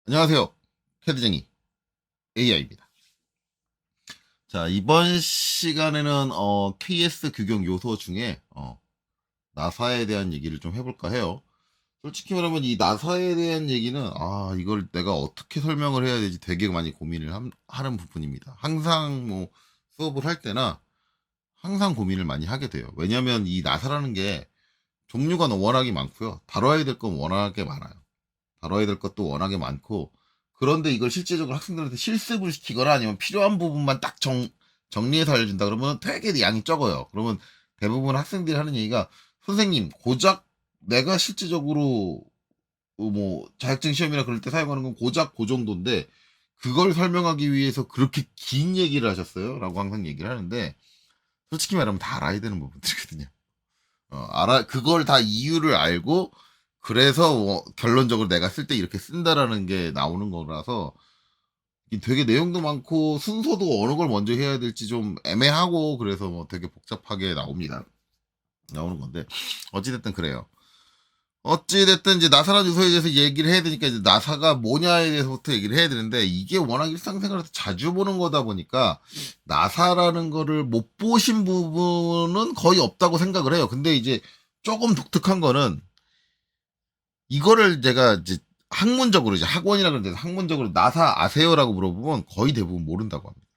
안녕하세요. 캐드쟁이 AI입니다. 자, 이번 시간에는 KS 규격 요소 중에 나사에 대한 얘기를 좀 해볼까 해요. 솔직히 말하면 이 나사에 대한 얘기는 이걸 내가 어떻게 설명을 해야 되지 되게 많이 고민을 하는 부분입니다. 항상 뭐 수업을 할 때나 항상 고민을 많이 하게 돼요. 왜냐하면 이 나사라는 게 종류가 워낙에 많고요. 다뤄야 될 건 워낙에 많아요. 다뤄야 될 것도 워낙에 많고, 그런데 이걸 실제적으로 학생들한테 실습을 시키거나 아니면 필요한 부분만 딱 정리해서 알려준다 그러면 되게 양이 적어요. 그러면 대부분 학생들이 하는 얘기가, 선생님 고작 내가 실제적으로 뭐 자격증 시험이나 그럴 때 사용하는 건 고작 그 정도인데 그걸 설명하기 위해서 그렇게 긴 얘기를 하셨어요? 라고 항상 얘기를 하는데, 솔직히 말하면 다 알아야 되는 부분들이거든요. 그걸 다 이유를 알고, 그래서 결론적으로 내가 쓸 때 이렇게 쓴다라는 게 나오는 거라서, 이게 되게 내용도 많고, 순서도 어느 걸 먼저 해야 될지 좀 애매하고, 그래서 뭐 되게 복잡하게 나오는 건데, 어찌됐든 그래요. 어찌됐든 이제 나사라는 요소에 대해서 얘기를 해야 되니까 이제 나사가 뭐냐에 대해서부터 얘기를 해야 되는데, 이게 워낙 일상생활에서 자주 보는 거다 보니까 나사라는 거를 못 보신 부분은 거의 없다고 생각을 해요. 근데 이제 조금 독특한 거는, 이거를 제가 이제 학문적으로, 이제 학원이라 그러는데 학문적으로 나사 아세요라고 물어보면 거의 대부분 모른다고 합니다.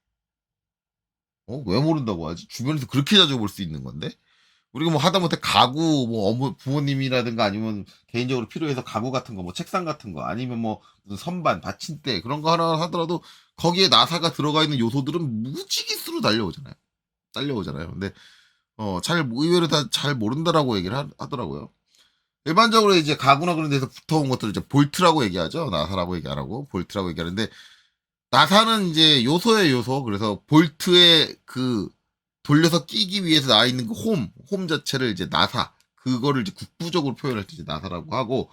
왜 모른다고 하지? 주변에서 그렇게 자주 볼 수 있는 건데? 우리가 뭐 하다못해 가구, 뭐 부모님이라든가 아니면 개인적으로 필요해서 가구 같은 거, 뭐 책상 같은 거, 아니면 뭐 무슨 선반, 받침대 그런 거 하나 하더라도 거기에 나사가 들어가 있는 요소들은 무지기수로 달려오잖아요. 근데 의외로 다 잘 모른다라고 얘기를 하더라고요. 일반적으로 이제 가구나 그런 데서 붙어온 것들을 이제 볼트라고 얘기하죠. 나사라고 얘기 안 하고 볼트라고 얘기하는데, 나사는 이제 요소의 요소. 그래서 볼트에 그 돌려서 끼기 위해서 나와 있는 그 홈 자체를 이제 나사. 그거를 이제 국부적으로 표현할 때 이제 나사라고 하고,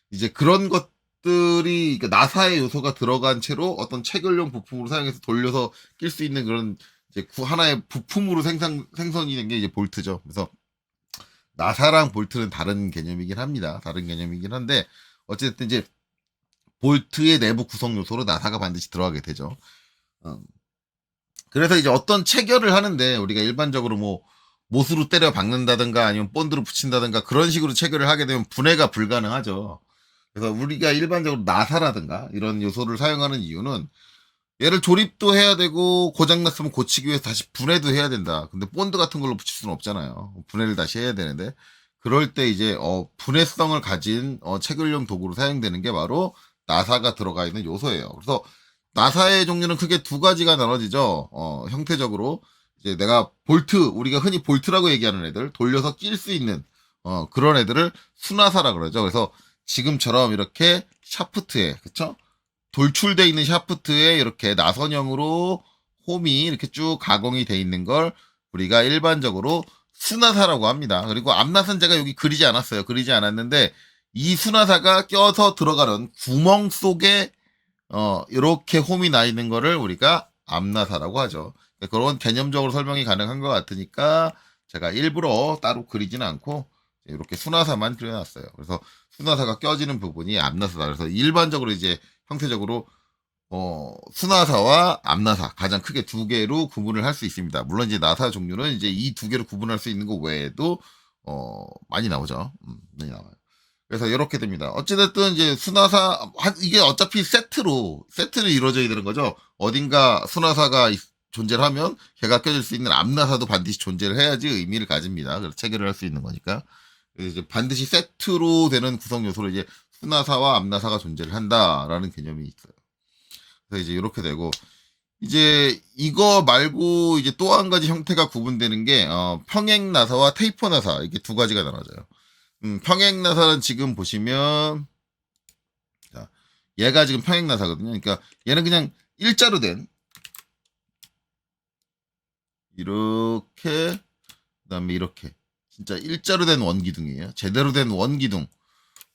이제 그런 것들이, 그러니까 나사의 요소가 들어간 채로 어떤 체결용 부품으로 사용해서 돌려서 낄 수 있는 그런 이제 하나의 부품으로 생성이 된 게 이제 볼트죠. 그래서 나사랑 볼트는 다른 개념이긴 합니다. 다른 개념이긴 한데, 어쨌든 이제 볼트의 내부 구성 요소로 나사가 반드시 들어가게 되죠. 어, 그래서 이제 어떤 체결을 하는데, 우리가 일반적으로 뭐 못으로 때려 박는다든가 아니면 본드로 붙인다든가 그런 식으로 체결을 하게 되면 분해가 불가능하죠. 그래서 우리가 일반적으로 나사라든가 이런 요소를 사용하는 이유는, 얘를 조립도 해야 되고 고장났으면 고치기 위해서 다시 분해도 해야 된다. 근데 본드 같은 걸로 붙일 수는 없잖아요. 분해를 다시 해야 되는데, 그럴 때 이제 분해성을 가진 체결용 도구로 사용되는 게 바로 나사가 들어가 있는 요소예요. 그래서 나사의 종류는 크게 두 가지가 나눠지죠. 형태적으로 이제 내가 우리가 흔히 볼트라고 얘기하는 애들, 돌려서 낄 수 있는 그런 애들을 수나사라 그러죠. 그래서 지금처럼 이렇게 샤프트에, 그쵸? 돌출돼 있는 샤프트에 이렇게 나선형으로 홈이 이렇게 쭉 가공이 돼 있는 걸 우리가 일반적으로 수나사라고 합니다. 그리고 앞나선 제가 여기 그리지 않았어요. 그리지 않았는데, 이 수나사가 껴서 들어가는 구멍 속에 이렇게 홈이 나 있는 거를 우리가 앞나사라고 하죠. 그런 개념적으로 설명이 가능한 것 같으니까 제가 일부러 따로 그리지는 않고 이렇게 수나사만 그려놨어요. 그래서 수나사가 껴지는 부분이 앞나사다. 그래서 일반적으로 이제 형태적으로 수나사와 앞나사 가장 크게 두 개로 구분을 할 수 있습니다. 물론 이제 나사 종류는 이제 이 두 개로 구분할 수 있는 것 외에도 많이 나오죠. 많이 나와요. 그래서 이렇게 됩니다. 어찌됐든 이제 이게 어차피 세트로 이루어져야 되는 거죠. 어딘가 수나사가 존재를 하면 걔가 껴질 수 있는 앞나사도 반드시 존재를 해야지 의미를 가집니다. 그래서 체결을 할 수 있는 거니까. 그래서 이제 반드시 세트로 되는 구성 요소로 이제 수나사와 앞나사가 존재를 한다라는 개념이 있어요. 그래서 이제 이렇게 되고, 이제 이거 말고 이제 또 한 가지 형태가 구분되는 게 평행 나사와 테이퍼 나사, 이게 두 가지가 나눠져요. 평행 나사는 지금 보시면, 자, 얘가 지금 평행 나사거든요. 그러니까 얘는 그냥 일자로 된 이렇게, 그다음에 이렇게 진짜 일자로 된 원기둥이에요. 제대로 된 원기둥.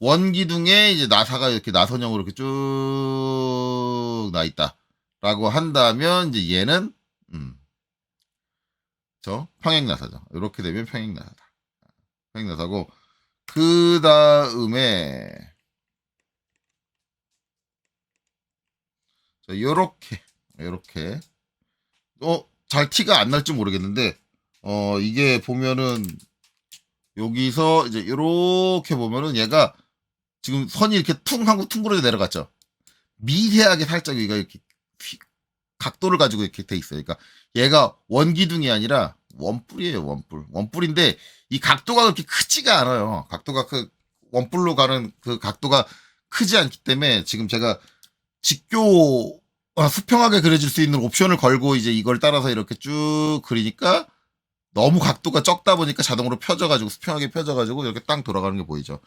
원기둥에 이제 나사가 이렇게 나선형으로 이렇게 쭉 나 있다라고 한다면, 이제 얘는 저 평행 나사죠. 이렇게 되면 평행 나사다. 평행 나사고, 그 다음에 자, 요렇게. 잘 티가 안 날지 모르겠는데, 이게 보면은, 여기서 이제 요렇게 보면은 얘가 지금 선이 이렇게 퉁 하고 퉁그러져 내려갔죠. 미세하게 살짝 여기가 이렇게 각도를 가지고 이렇게 돼 있어요. 그러니까 얘가 원기둥이 아니라 원뿔이에요, 원뿔. 원뿔인데 이 각도가 그렇게 크지가 않아요. 각도가 원뿔로 가는 그 각도가 크지 않기 때문에 지금 제가 직교 수평하게 그려질 수 있는 옵션을 걸고 이제 이걸 따라서 이렇게 쭉 그리니까 너무 각도가 적다 보니까 자동으로 펴져가지고 수평하게 펴져가지고 이렇게 땅 돌아가는 게 보이죠.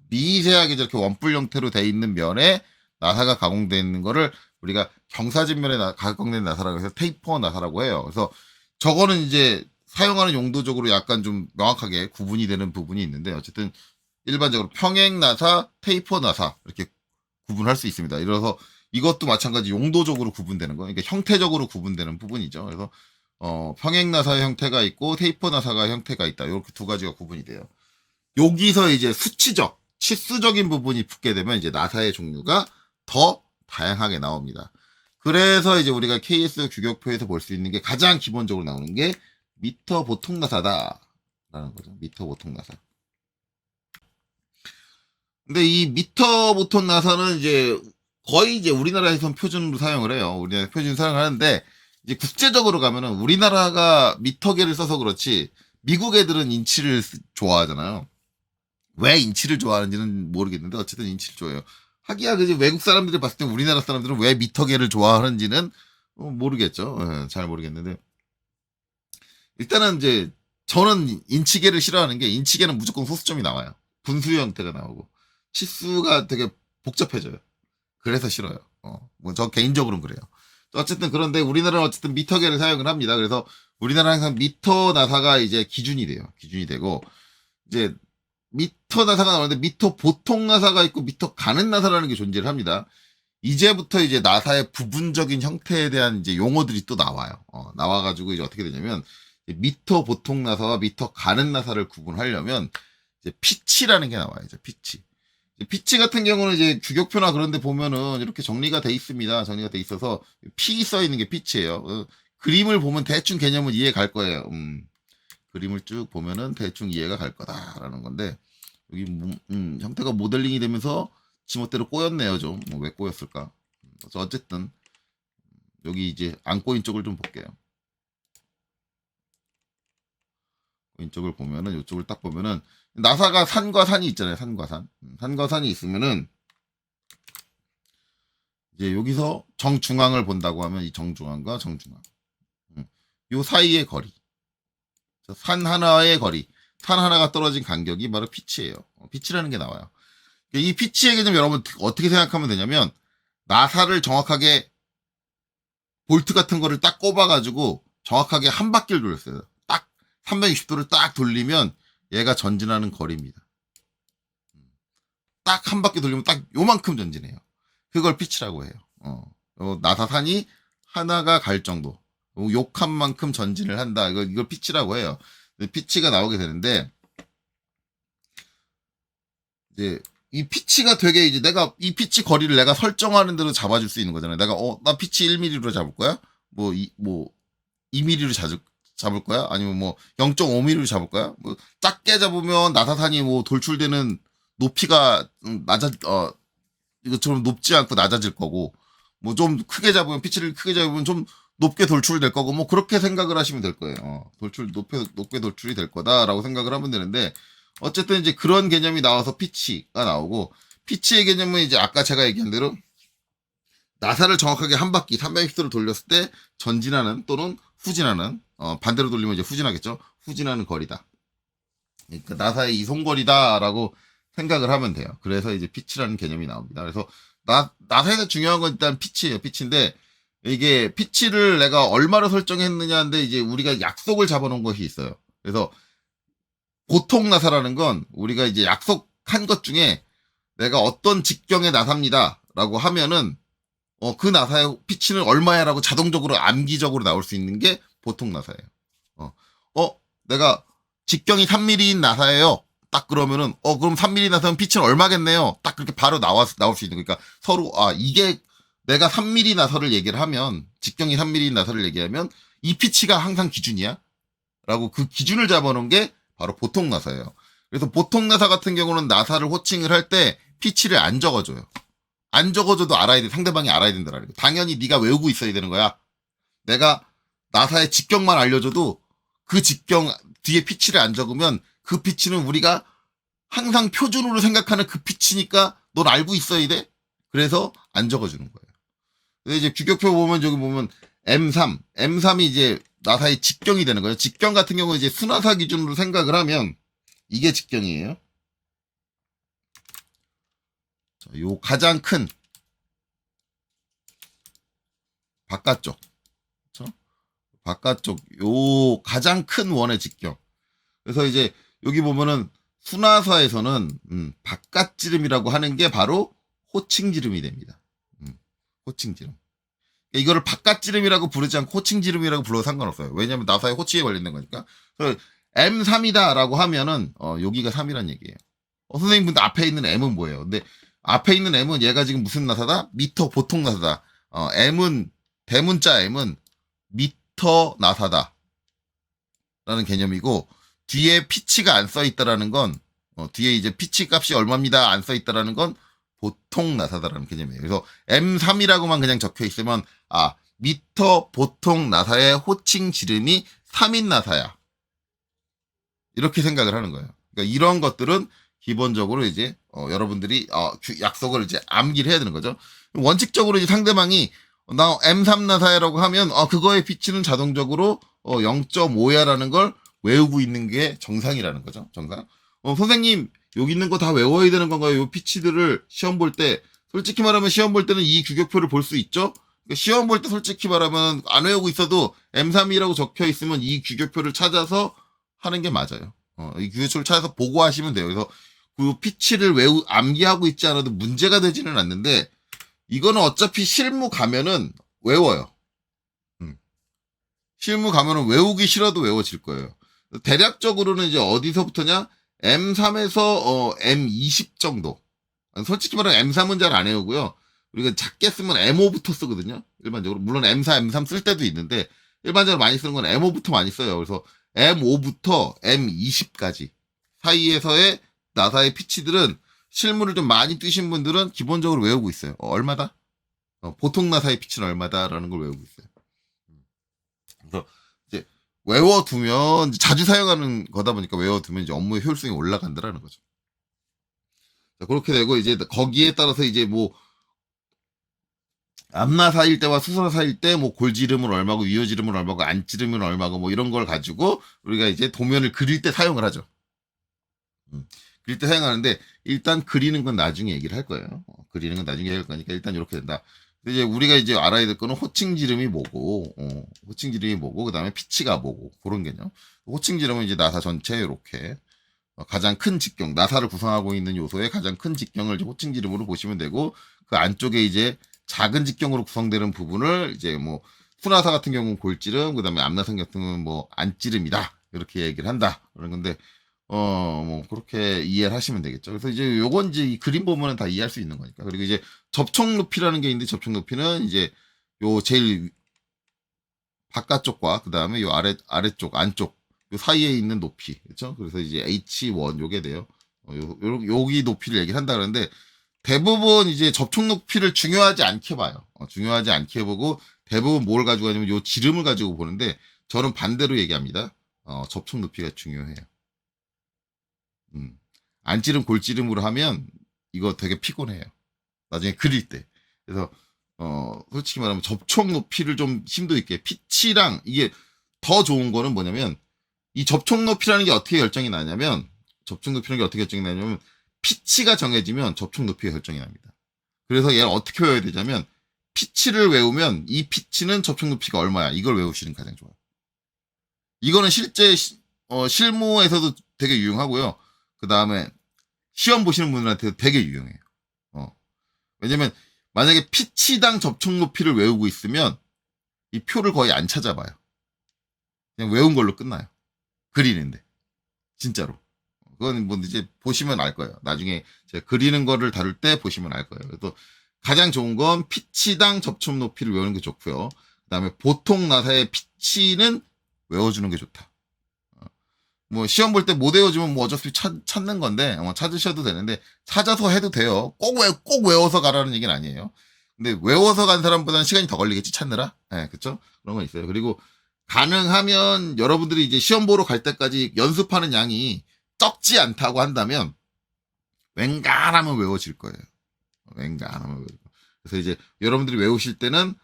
미세하게 저렇게 원뿔 형태로 돼 있는 면에 나사가 가공되어 있는 거를 우리가 경사진면에 가공된 나사라고 해서 테이퍼 나사라고 해요. 그래서 저거는 이제 사용하는 용도적으로 약간 좀 명확하게 구분이 되는 부분이 있는데 어쨌든 일반적으로 평행 나사, 테이퍼 나사 이렇게 구분할 수 있습니다. 이래서 이것도 마찬가지 용도적으로 구분되는 거, 그러니까 형태적으로 구분되는 부분이죠. 그래서 평행 나사의 형태가 있고 테이퍼 나사가 형태가 있다. 이렇게 두 가지가 구분이 돼요. 여기서 이제 수치적, 치수적인 부분이 붙게 되면 이제 나사의 종류가 더 다양하게 나옵니다. 그래서 이제 우리가 KS 규격표에서 볼 수 있는 게 가장 기본적으로 나오는 게 미터 보통 나사다라는 거죠. 미터 보통 나사. 근데 이 미터 보통 나사는 이제 거의 이제 우리나라에선 표준으로 사용을 해요. 우리나라 표준 사용을 하는데 이제 국제적으로 가면은 우리나라가 미터계를 써서 그렇지 미국 애들은 인치를 좋아하잖아요. 왜 인치를 좋아하는지는 모르겠는데 어쨌든 인치를 좋아해요. 하기야 그지 외국 사람들이 봤을 때 우리나라 사람들은 왜 미터계를 좋아하는지는 모르겠죠. 잘 모르겠는데 일단은 이제 저는 인치계를 싫어하는 게 인치계는 무조건 소수점이 나와요. 분수 형태가 나오고 치수가 되게 복잡해져요. 그래서 싫어요. 뭐 저 개인적으로는 그래요. 어쨌든 그런데 우리나라는 어쨌든 미터계를 사용을 합니다. 그래서 우리나라는 항상 미터 나사가 이제 기준이 돼요. 기준이 되고 이제 미터 나사가 나오는데 미터 보통 나사가 있고 미터 가는 나사라는 게 존재를 합니다. 이제부터 이제 나사의 부분적인 형태에 대한 이제 용어들이 또 나와요. 나와가지고 이제 어떻게 되냐면 미터 보통 나사와 미터 가는 나사를 구분하려면 이제 피치라는 게 나와요. 이제 피치. 피치 같은 경우는 이제 규격표나 그런 데 보면은 이렇게 정리가 돼 있습니다. 정리가 돼 있어서 P 써 있는 게 피치예요. 그림을 보면 대충 개념은 이해 갈 거예요. 그림을 쭉 보면은 대충 이해가 갈 거다라는 건데 여기 형태가 모델링이 되면서 지멋대로 꼬였네요. 좀 왜 꼬였을까? 그래서 어쨌든 여기 이제 안 꼬인 쪽을 좀 볼게요. 꼬인 쪽을 보면은 이쪽을 딱 보면은 나사가 산과 산이 있잖아요. 산과 산. 산과 산이 있으면은 이제 여기서 정중앙을 본다고 하면 이 정중앙과 정중앙. 요 사이의 거리. 산 하나의 거리. 산 하나가 떨어진 간격이 바로 피치예요. 피치라는 게 나와요. 이 피치의 개념 여러분 어떻게 생각하면 되냐면 나사를 정확하게 볼트 같은 거를 딱 꼽아가지고 정확하게 한 바퀴를 돌렸어요. 딱 360도를 딱 돌리면 얘가 전진하는 거리입니다. 딱 한 바퀴 돌리면 딱 요만큼 전진해요. 그걸 피치라고 해요. 나사산이 하나가 갈 정도. 욕한 만큼 전진을 한다. 이걸 피치라고 해요. 피치가 나오게 되는데, 이제, 이 피치가 되게 이제 내가, 이 피치 거리를 내가 설정하는 대로 잡아줄 수 있는 거잖아요. 내가, 나 피치 1mm로 잡을 거야? 2mm로 잡을 거야? 아니면 0.5mm로 잡을 거야? 작게 잡으면 나사산이 돌출되는 높이가 이것처럼 높지 않고 낮아질 거고, 좀 크게 잡으면, 피치를 크게 잡으면 좀 높게 돌출될 거고, 그렇게 생각을 하시면 될 거예요. 높게 돌출이 될 거다라고 생각을 하면 되는데, 어쨌든 이제 그런 개념이 나와서 피치가 나오고, 피치의 개념은 이제 아까 제가 얘기한 대로, 나사를 정확하게 한 바퀴 360도를 돌렸을 때 전진하는 또는 후진하는, 반대로 돌리면 이제 후진하겠죠? 후진하는 거리다. 그러니까 나사의 이송거리다라고 생각을 하면 돼요. 그래서 이제 피치라는 개념이 나옵니다. 그래서 나사에서 중요한 건 일단 피치예요. 피치인데 이게 피치를 내가 얼마로 설정했느냐인데 이제 우리가 약속을 잡아놓은 것이 있어요. 그래서 보통 나사라는 건 우리가 이제 약속한 것 중에 내가 어떤 직경의 나사입니다라고 하면은 그 나사의 피치는 얼마야라고 자동적으로 암기적으로 나올 수 있는 게 보통 나사예요. 내가 직경이 3mm인 나사예요. 딱 그러면은 그럼 3mm 나사면 피치는 얼마겠네요. 딱 그렇게 바로 나올 수 있는 거니까 서로 이게 내가 3mm 나사를 얘기를 하면, 직경이 3mm 나사를 얘기하면 이 피치가 항상 기준이야? 라고 그 기준을 잡아놓은 게 바로 보통 나사예요. 그래서 보통 나사 같은 경우는 나사를 호칭을 할 때 피치를 안 적어줘요. 안 적어줘도 알아야 돼. 상대방이 알아야 된다라는 거. 당연히 네가 외우고 있어야 되는 거야. 내가 나사의 직경만 알려줘도 그 직경 뒤에 피치를 안 적으면 그 피치는 우리가 항상 표준으로 생각하는 그 피치니까 넌 알고 있어야 돼. 그래서 안 적어주는 거예요. 근데 이제 규격표 보면 저기 보면 M3이 이제 나사의 직경이 되는 거예요. 직경 같은 경우는 이제 수나사 기준으로 생각을 하면 이게 직경이에요. 자, 요 가장 큰 바깥쪽, 그렇죠? 바깥쪽 요 가장 큰 원의 직경. 그래서 이제 여기 보면은 수나사에서는 바깥지름이라고 하는 게 바로 호칭지름이 됩니다. 호칭지름. 이거를 바깥지름이라고 부르지 않고 호칭지름이라고 불러도 상관없어요. 왜냐하면 나사의 호칭에 관련된 거니까. 그래서 M3이다라고 하면은 여기가 3이란 얘기예요. 선생님 근데 앞에 있는 M은 뭐예요? 근데 앞에 있는 M은 얘가 지금 무슨 나사다? 미터 보통 나사다. M은 대문자 M은 미터 나사다. 라는 개념이고 뒤에 피치가 안 써 있다라는 건 뒤에 이제 피치 값이 얼마입니다 안 써 있다라는 건 보통 나사다라는 개념이에요. 그래서 M3이라고만 그냥 적혀 있으면 미터 보통 나사의 호칭 지름이 3인 나사야. 이렇게 생각을 하는 거예요. 그러니까 이런 것들은 기본적으로 이제 여러분들이 약속을 이제 암기를 해야 되는 거죠. 원칙적으로 이제 상대방이 나 M3 나사야라고 하면 그거의 피치는 자동적으로 0.5야라는 걸 외우고 있는 게 정상이라는 거죠. 정상. 선생님 여기 있는 거 다 외워야 되는 건가요? 요 피치들을 시험 볼 때 솔직히 말하면 시험 볼 때는 이 규격표를 볼 수 있죠. 그러니까 시험 볼 때 솔직히 말하면 안 외우고 있어도 M3이라고 적혀 있으면 이 규격표를 찾아서 하는 게 맞아요. 이 규격표를 찾아서 보고하시면 돼요. 그래서 그 피치를 암기하고 있지 않아도 문제가 되지는 않는데 이거는 어차피 실무 가면은 외워요. 실무 가면은 외우기 싫어도 외워질 거예요. 대략적으로는 이제 어디서부터냐? M3에서 M20 정도. 솔직히 말하면 M3은 잘 안 외우고요. 우리가 작게 쓰면 M5부터 쓰거든요. 일반적으로. 물론 M4, M3 쓸 때도 있는데 일반적으로 많이 쓰는 건 M5부터 많이 써요. 그래서 M5부터 M20까지 사이에서의 나사의 피치들은 실무를 좀 많이 뛰신 분들은 기본적으로 외우고 있어요. 얼마다? 보통 나사의 피치는 얼마다라는 걸 외우고 있어요. 그래서 이제 외워두면 자주 사용하는 거다 보니까 외워두면 이제 업무의 효율성이 올라간다라는 거죠. 자, 그렇게 되고 이제 거기에 따라서 이제 뭐 앞나사일 때와 수소나사일 때 뭐 골지름은 얼마고 위어지름은 얼마고 안지름은 얼마고 뭐 이런 걸 가지고 우리가 이제 도면을 그릴 때 사용을 하죠. 그릴 때 사용하는데 일단 그리는 건 나중에 얘기를 할 거예요. 그리는 건 나중에 할 거니까 일단 이렇게 된다. 이제 우리가 이제 알아야 될 거는 호칭지름이 뭐고, 호칭지름이 뭐고, 그 다음에 피치가 뭐고, 그런 개념. 호칭지름은 이제 나사 전체 이렇게 가장 큰 직경, 나사를 구성하고 있는 요소의 가장 큰 직경을 호칭지름으로 보시면 되고, 그 안쪽에 이제 작은 직경으로 구성되는 부분을 이제 뭐 수나사 같은 경우는 골지름, 그 다음에 앞나사 같은 경우는 뭐 안지름이다 이렇게 얘기를 한다 그런 건데. 뭐, 그렇게 이해를 하시면 되겠죠. 그래서 이제 요건 이제 이 그림 보면은 다 이해할 수 있는 거니까. 그리고 이제 접촉 높이라는 게 있는데 접촉 높이는 이제 요 제일 바깥쪽과 그 다음에 요 아래쪽, 안쪽, 요 사이에 있는 높이. 그렇죠? 그래서 이제 H1 요게 돼요. 여기 높이를 얘기를 한다 그러는데 대부분 이제 접촉 높이를 중요하지 않게 봐요. 중요하지 않게 보고 대부분 뭘 가지고 하냐면 요 지름을 가지고 보는데 저는 반대로 얘기합니다. 접촉 높이가 중요해요. 안지름 골지름으로 하면 이거 되게 피곤해요. 나중에 그릴 때. 그래서 솔직히 말하면 접촉 높이를 좀 심도 있게 피치랑 이게 더 좋은 거는 뭐냐면 이 접촉 높이라는 게 어떻게 결정이 나냐면 접촉 높이라는 게 어떻게 결정이 나냐면 피치가 정해지면 접촉 높이가 결정이 납니다. 그래서 얘를 어떻게 외워야 되냐면 피치를 외우면 이 피치는 접촉 높이가 얼마야 이걸 외우시는 게 가장 좋아요. 이거는 실제 실무에서도 되게 유용하고요. 그 다음에 시험 보시는 분들한테 되게 유용해요. 왜냐면 만약에 피치당 접촉 높이를 외우고 있으면 이 표를 거의 안 찾아봐요. 그냥 외운 걸로 끝나요. 그리는데 진짜로. 그건 뭐 이제 보시면 알 거예요. 나중에 제가 그리는 거를 다룰 때 보시면 알 거예요. 또 가장 좋은 건 피치당 접촉 높이를 외우는 게 좋고요. 그 다음에 보통 나사의 피치는 외워주는 게 좋다. 뭐 시험 볼 때 못 외워주면 뭐 어차피 찾는 건데 찾으셔도 되는데 찾아서 해도 돼요. 꼭 외워서 가라는 얘기는 아니에요. 근데 외워서 간 사람보다는 시간이 더 걸리겠지 찾느라. 네, 그쵸? 그런 건 있어요. 그리고 가능하면 여러분들이 이제 시험 보러 갈 때까지 연습하는 양이 적지 않다고 한다면 웬간하면 외워질 거예요. 웬간하면 외워질 거예요. 그래서 이제 여러분들이 외우실 때는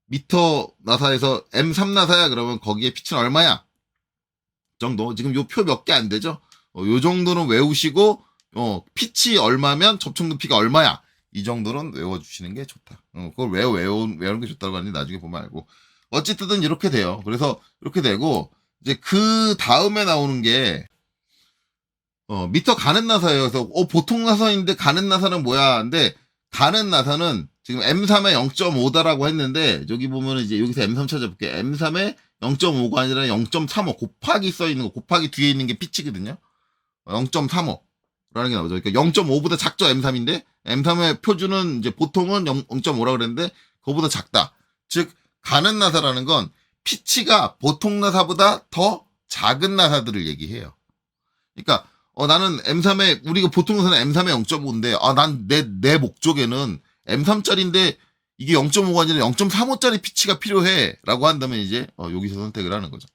미터 나사에서 M3 나사야 그러면 거기에 피치는 얼마야? 정도. 지금 요 표 몇 개 안 되죠? 요 정도는 외우시고 피치 얼마면 접촉 높이가 얼마야? 이 정도는 외워주시는 게 좋다. 그걸 외우는 게 좋다고 하는데 나중에 보면 알고. 어쨌든 이렇게 돼요. 그래서 이렇게 되고 이제 그 다음에 나오는 게 미터 가는 나사예요. 그래서 보통 나사인데 가는 나사는 뭐야? 근데 가는 나사는 지금 M3의 0.5다라고 했는데 여기 보면 이제 여기서 M3 찾아볼게요. M3의 0.5가 아니라 0.35 곱하기 써 있는 거 곱하기 뒤에 있는 게 피치거든요. 0.35라는 게 나오죠. 그러니까 0.5보다 작죠 M3인데 M3의 표준은 이제 보통은 0.5라 그랬는데 그거보다 작다. 즉 가는 나사라는 건 피치가 보통 나사보다 더 작은 나사들을 얘기해요. 그러니까 나는 M3의 우리가 보통 나사는 M3의 0.5인데 난 내 목적에는 M3짜리인데 이게 0.5가 아니라 0.35짜리 피치가 필요해라고 한다면 이제 여기서 선택을 하는 거죠.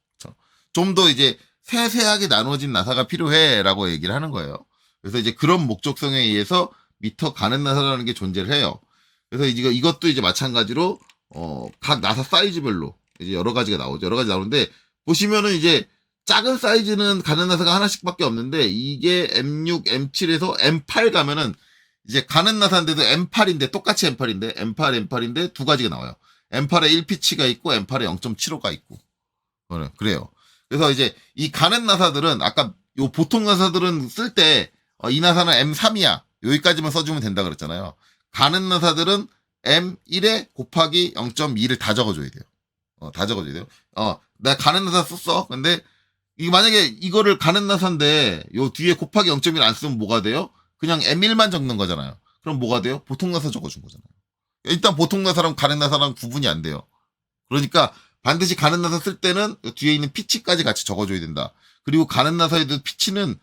좀 더 이제 세세하게 나눠진 나사가 필요해라고 얘기를 하는 거예요. 그래서 이제 그런 목적성에 의해서 미터 가는 나사라는 게 존재를 해요. 그래서 이것도 이제 마찬가지로 각 나사 사이즈별로 이제 여러 가지가 나오죠. 여러 가지 나오는데 보시면은 이제 작은 사이즈는 가는 나사가 하나씩밖에 없는데 이게 M6, M7에서 M8 가면은 이제 가는 나사인데도 M8인데 똑같이 M8인데 M8인데 두 가지가 나와요. M8에 1피치가 있고 M8에 0.75가 있고 그래요. 그래서 이제 이 가는 나사들은 아까 요 보통 나사들은 쓸 때 이 나사는 M3이야 여기까지만 써주면 된다 그랬잖아요. 가는 나사들은 M1에 곱하기 0.2를 다 적어줘야 돼요. 다 적어줘야 돼요. 나 가는 나사 썼어. 근데 만약에 이거를 가는 나사인데 요 뒤에 곱하기 0.1 안 쓰면 뭐가 돼요? 그냥 M1만 적는 거잖아요. 그럼 뭐가 돼요? 보통 나사 적어준 거잖아요. 일단 보통 나사랑 가는 나사랑 구분이 안 돼요. 그러니까 반드시 가는 나사 쓸 때는 뒤에 있는 피치까지 같이 적어줘야 된다. 그리고 가는 나사에도 피치는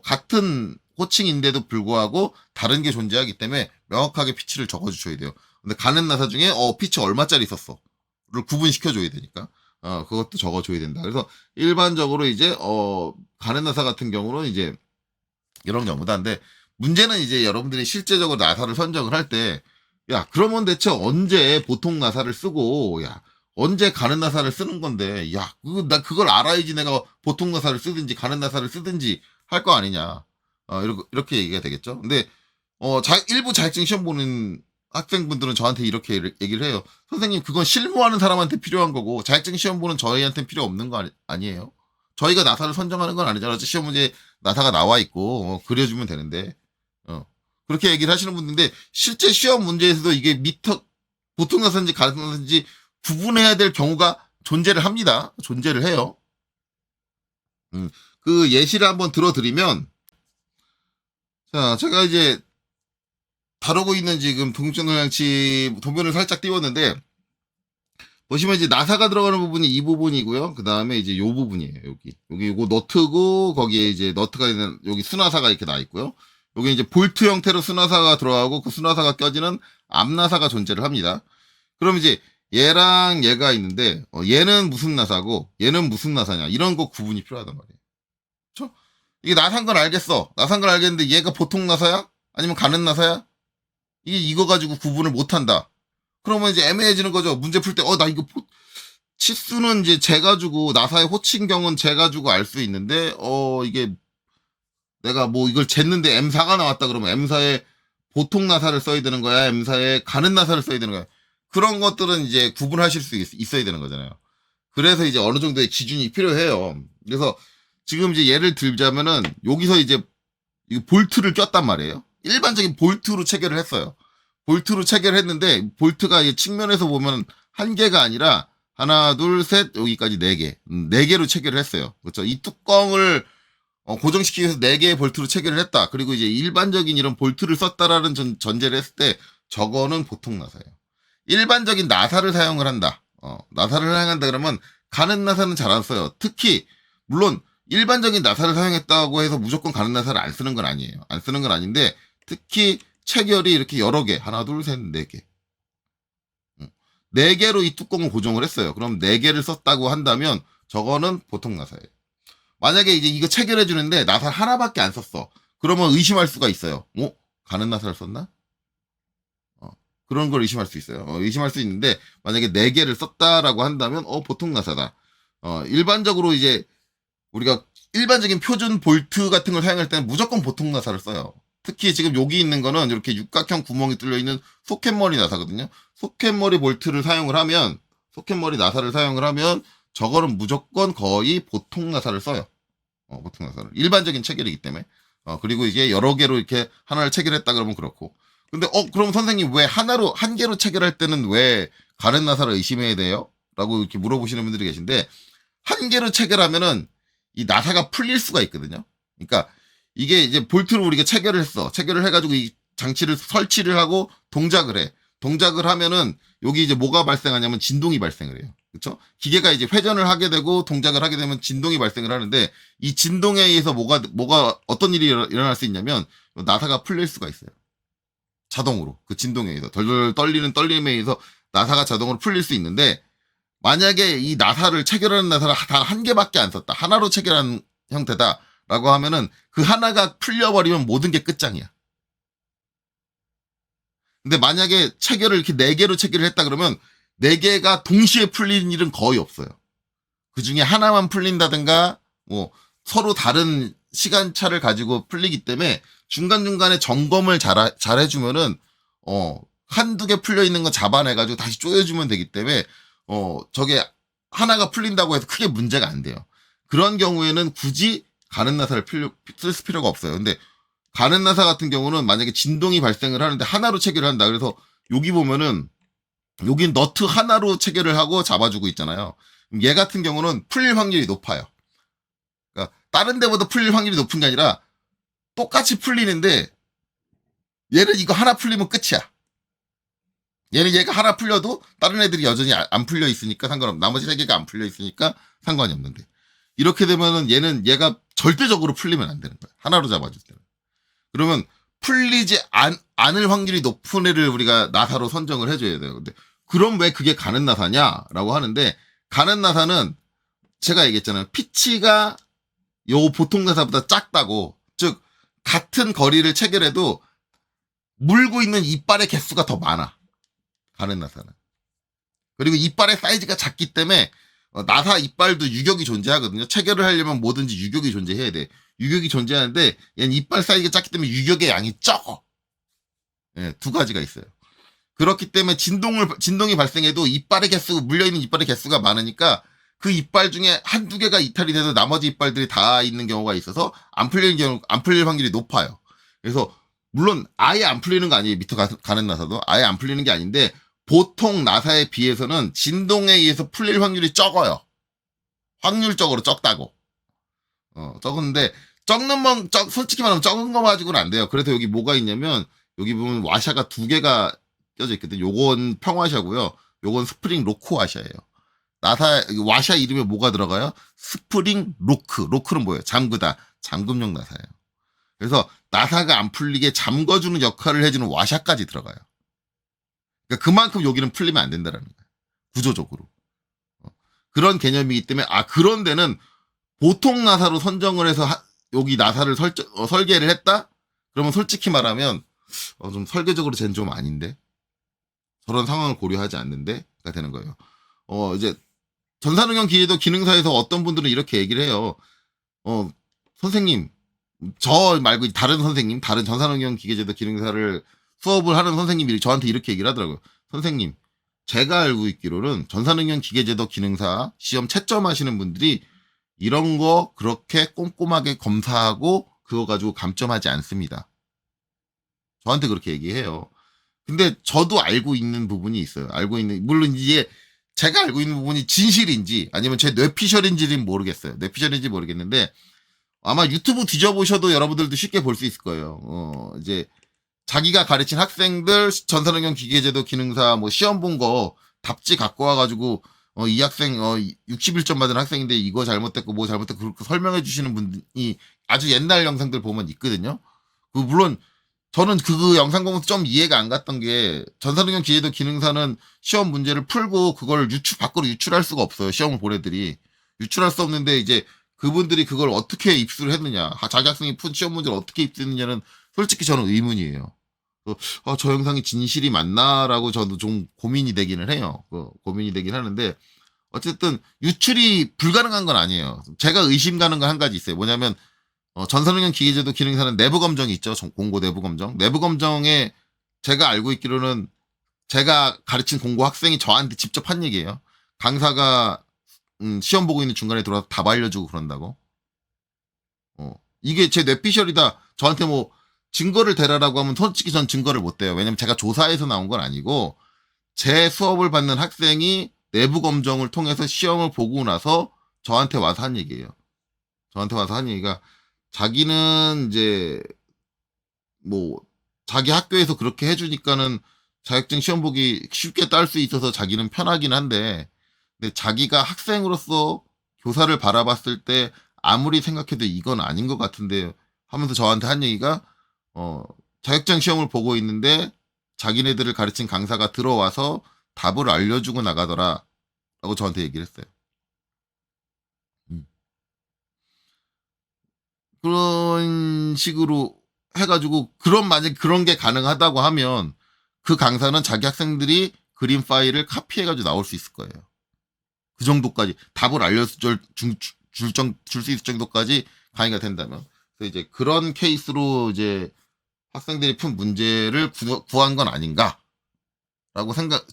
같은 호칭인데도 불구하고 다른 게 존재하기 때문에 명확하게 피치를 적어주셔야 돼요. 근데 가는 나사 중에 피치 얼마짜리 썼어를 구분시켜줘야 되니까 그것도 적어줘야 된다. 그래서 일반적으로 이제 가는 나사 같은 경우는 이제 이런 경우다. 근데 문제는 이제 여러분들이 실제적으로 나사를 선정을 할 때, 그러면 대체 언제 보통 나사를 쓰고, 언제 가는 나사를 쓰는 건데, 나 그걸 알아야지 내가 보통 나사를 쓰든지 가는 나사를 쓰든지 할 거 아니냐. 이렇게 얘기가 되겠죠. 근데, 일부 자격증 시험 보는 학생분들은 저한테 이렇게 얘기를 해요. 선생님, 그건 실무하는 사람한테 필요한 거고, 자격증 시험 보는 저희한테는 필요 없는 거 아니에요? 저희가 나사를 선정하는 건 아니잖아요. 시험 문제 나사가 나와 있고, 그려주면 되는데, 그렇게 얘기를 하시는 분인데, 실제 시험 문제에서도 이게 보통 나사인지 가는 나사인지 구분해야 될 경우가 존재를 합니다. 존재를 해요. 그 예시를 한번 들어드리면, 자, 제가 이제 다루고 있는 지금 동전장치 도면을 살짝 띄웠는데, 보시면 이제 나사가 들어가는 부분이 이 부분이고요. 그 다음에 이제 요 부분이에요. 여기 요거 너트고, 거기에 이제 너트가 있는, 여기 수나사가 이렇게 나 있고요. 여기 이제 볼트 형태로 수나사가 들어가고, 그 수나사가 껴지는 앞나사가 존재를 합니다. 그럼 이제 얘랑 얘가 있는데, 얘는 무슨 나사고, 얘는 무슨 나사냐. 이런 거 구분이 필요하단 말이에요. 그쵸? 이게 나사인 건 알겠어. 나사인 건 알겠는데 얘가 보통 나사야? 아니면 가는 나사야? 이거 가지고 구분을 못 한다. 그러면 이제 애매해지는 거죠. 문제 풀 때, 나 이거, 치수는 이제 재가지고, 나사의 호칭경은 재가지고 알 수 있는데, 이게, 내가 뭐 이걸 쟀는데 M4가 나왔다 그러면 M4에 보통 나사를 써야 되는 거야? M4에 가는 나사를 써야 되는 거야? 그런 것들은 이제 구분하실 수 있어야 되는 거잖아요. 그래서 이제 어느 정도의 기준이 필요해요. 그래서 지금 이제 예를 들자면은, 여기서 이제, 이 볼트를 꼈단 말이에요. 일반적인 볼트로 체결을 했어요. 볼트로 체결을 했는데 볼트가 이 측면에서 보면 한 개가 아니라 하나, 둘, 셋, 여기까지 네 개. 네 개로 체결을 했어요. 그렇죠? 이 뚜껑을 고정시키기 위해서 네 개의 볼트로 체결을 했다. 그리고 이제 일반적인 이런 볼트를 썼다라는 전제를 했을 때 저거는 보통 나사예요. 일반적인 나사를 사용을 한다. 나사를 사용한다 그러면 가는 나사는 잘 안 써요. 특히 물론 일반적인 나사를 사용했다고 해서 무조건 가는 나사를 안 쓰는 건 아니에요. 안 쓰는 건 아닌데 특히 체결이 이렇게 여러 개, 하나, 둘, 셋, 네 개. 네 개로 이 뚜껑을 고정을 했어요. 그럼 네 개를 썼다고 한다면 저거는 보통 나사예요. 만약에 이제 이거 체결해 주는데 나사 하나밖에 안 썼어. 그러면 의심할 수가 있어요. 가는 나사를 썼나? 그런 걸 의심할 수 있어요. 의심할 수 있는데 만약에 네 개를 썼다라고 한다면 보통 나사다. 일반적으로 이제 우리가 일반적인 표준 볼트 같은 걸 사용할 때는 무조건 보통 나사를 써요. 특히 지금 여기 있는 거는 이렇게 육각형 구멍이 뚫려 있는 소켓머리 나사거든요. 소켓머리 볼트를 사용을 하면 소켓머리 나사를 사용을 하면 저거는 무조건 거의 보통 나사를 써요. 보통 나사를 일반적인 체결이기 때문에. 그리고 이게 여러 개로 이렇게 하나를 체결했다 그러면 그렇고. 근데 그럼 선생님 왜 한 개로 체결할 때는 왜 가는 나사를 의심해야 돼요? 라고 이렇게 물어보시는 분들이 계신데 한 개로 체결하면은 이 나사가 풀릴 수가 있거든요. 그러니까 이게 이제 볼트를 우리가 체결을 했어. 체결을 해가지고 이 장치를 설치를 하고 동작을 해. 동작을 하면은 여기 이제 뭐가 발생하냐면 진동이 발생을 해요. 그렇죠? 기계가 이제 회전을 하게 되고 동작을 하게 되면 진동이 발생을 하는데 이 진동에 의해서 뭐가 어떤 일이 일어날 수 있냐면 나사가 풀릴 수가 있어요. 자동으로 그 진동에 의해서 덜덜 떨리는 떨림에 의해서 나사가 자동으로 풀릴 수 있는데 만약에 이 나사를 체결하는 나사를 다 한 개밖에 안 썼다. 하나로 체결한 형태다라고 하면은 그 하나가 풀려버리면 모든 게 끝장이야. 근데 만약에 체결을 이렇게 네 개로 체결을 했다 그러면 네 개가 동시에 풀리는 일은 거의 없어요. 그 중에 하나만 풀린다든가 뭐 서로 다른 시간차를 가지고 풀리기 때문에 중간중간에 점검을 잘 해주면은 한두 개 풀려 있는 거 잡아내가지고 다시 조여주면 되기 때문에 저게 하나가 풀린다고 해서 크게 문제가 안 돼요. 그런 경우에는 굳이 가는 나사를 쓸 필요가 없어요. 근데 가는 나사 같은 경우는 만약에 진동이 발생을 하는데 하나로 체결을 한다. 그래서 여기 보면은 여긴 너트 하나로 체결을 하고 잡아주고 있잖아요. 얘 같은 경우는 풀릴 확률이 높아요. 그러니까 다른 데보다 풀릴 확률이 높은 게 아니라 똑같이 풀리는데 얘는 이거 하나 풀리면 끝이야. 얘가 하나 풀려도 다른 애들이 여전히 안 풀려 있으니까 상관없. 나머지 세 개가 안 풀려 있으니까 상관이 없는데 이렇게 되면은 얘가 절대적으로 풀리면 안 되는 거야. 하나로 잡아줄 때는. 그러면 풀리지 않을 확률이 높은 애를 우리가 나사로 선정을 해줘야 돼요. 근데 그럼 왜 그게 가는 나사냐라고 하는데 가는 나사는 제가 얘기했잖아요. 피치가 요 보통 나사보다 작다고. 즉 같은 거리를 체결해도 물고 있는 이빨의 개수가 더 많아. 가는 나사는. 그리고 이빨의 사이즈가 작기 때문에 나사 이빨도 유격이 존재하거든요. 체결을 하려면 뭐든지 유격이 존재해야 돼. 유격이 존재하는데 얘는 이빨 사이즈가 작기 때문에 유격의 양이 적어. 예, 두 가지가 있어요. 그렇기 때문에 진동이 발생해도 물려있는 이빨의 개수가 많으니까 그 이빨 중에 한두 개가 이탈이 돼도 나머지 이빨들이 다 있는 경우가 있어서 안 풀릴 확률이 높아요. 그래서 물론 아예 안 풀리는 거 아니에요. 밑에 가는 나사도 아예 안 풀리는 게 아닌데 보통 나사에 비해서는 진동에 의해서 풀릴 확률이 적어요. 확률적으로 적다고. 적은데 솔직히 말하면 적은 거 가지고는 안 돼요. 그래서 여기 뭐가 있냐면 여기 보면 와샤가 두 개가 껴져 있거든요. 요건 평와샤고요. 요건 스프링 로크 와샤예요. 와샤 이름에 뭐가 들어가요? 스프링 로크. 로크는 뭐예요? 잠그다. 잠금용 나사예요. 그래서 나사가 안 풀리게 잠궈주는 역할을 해주는 와샤까지 들어가요. 그러니까 그만큼 여기는 풀리면 안 된다라는 거예요. 구조적으로. 그런 개념이기 때문에 그런 데는 보통 나사로 선정을 해서 여기 나사를 설계를 했다? 그러면 솔직히 말하면 좀 설계적으로 쟤는 좀 아닌데 저런 상황을 고려하지 않는데가 되는 거예요. 이제 전산응용 기계도 기능사에서 어떤 분들은 이렇게 얘기를 해요. 선생님, 저 말고 다른 선생님, 다른 전산응용 기계제도 기능사를 수업을 하는 선생님이 저한테 이렇게 얘기를 하더라고요. 선생님, 제가 알고 있기로는 전산응용 기계제도 기능사 시험 채점하시는 분들이 이런 거 그렇게 꼼꼼하게 검사하고 그거 가지고 감점하지 않습니다. 저한테 그렇게 얘기해요. 근데 저도 알고 있는 부분이 있어요. 물론 이게 제가 알고 있는 부분이 진실인지 아니면 제 뇌피셜인지는 모르겠어요. 뇌피셜인지 모르겠는데 아마 유튜브 뒤져보셔도 여러분들도 쉽게 볼 수 있을 거예요. 이제 자기가 가르친 학생들 전산응용 기계제도 기능사 뭐 시험 본 거 답지 갖고 와가지고 이 학생 61점 받은 학생인데 이거 잘못됐고 뭐 잘못됐고 그렇게 설명해 주시는 분이 아주 옛날 영상들 보면 있거든요. 물론 저는 그 영상 보면서 좀 이해가 안 갔던 게 전산응용 기계제도 기능사는 시험 문제를 풀고 그걸 밖으로 유출할 수가 없어요. 시험을 본 애들이 유출할 수 없는데 이제 그분들이 그걸 어떻게 입수를 했느냐, 자기 학생이 푼 시험 문제를 어떻게 입수했느냐는 솔직히 저는 의문이에요. 저 영상이 진실이 맞나라고 저도 좀 고민이 되기는 해요. 고민이 되긴 하는데 어쨌든 유출이 불가능한 건 아니에요. 제가 의심 가는 건 한 가지 있어요. 뭐냐면 전산응용 기계제도 기능사는 내부 검정이 있죠. 공고 내부 검정. 내부 검정에 제가 알고 있기로는 제가 가르친 공고 학생이 저한테 직접 한 얘기예요. 강사가 시험 보고 있는 중간에 들어와서 답 알려주고 그런다고. 이게 제 뇌피셜이다. 저한테 뭐 증거를 대라라고 하면 솔직히 전 증거를 못 대요. 왜냐면 제가 조사해서 나온 건 아니고 제 수업을 받는 학생이 내부 검정을 통해서 시험을 보고 나서 저한테 와서 한 얘기예요. 저한테 와서 한 얘기가 자기는 이제 뭐 자기 학교에서 그렇게 해주니까는 자격증 시험 보기 쉽게 딸 수 있어서 자기는 편하긴 한데 근데 자기가 학생으로서 교사를 바라봤을 때 아무리 생각해도 이건 아닌 것 같은데 하면서 저한테 한 얘기가 자격증 시험을 보고 있는데 자기네들을 가르친 강사가 들어와서 답을 알려주고 나가더라 라고 저한테 얘기를 했어요. 그런 식으로 해가지고 만약에 그런 게 가능하다고 하면 그 강사는 자기 학생들이 그림 파일을 카피해가지고 나올 수 있을 거예요. 그 정도까지 답을 알려줄 수 있을 정도까지 강의가 된다면. 그래서 이제 그런 케이스로 이제 학생들이 푼 문제를 구한 건 아닌가라고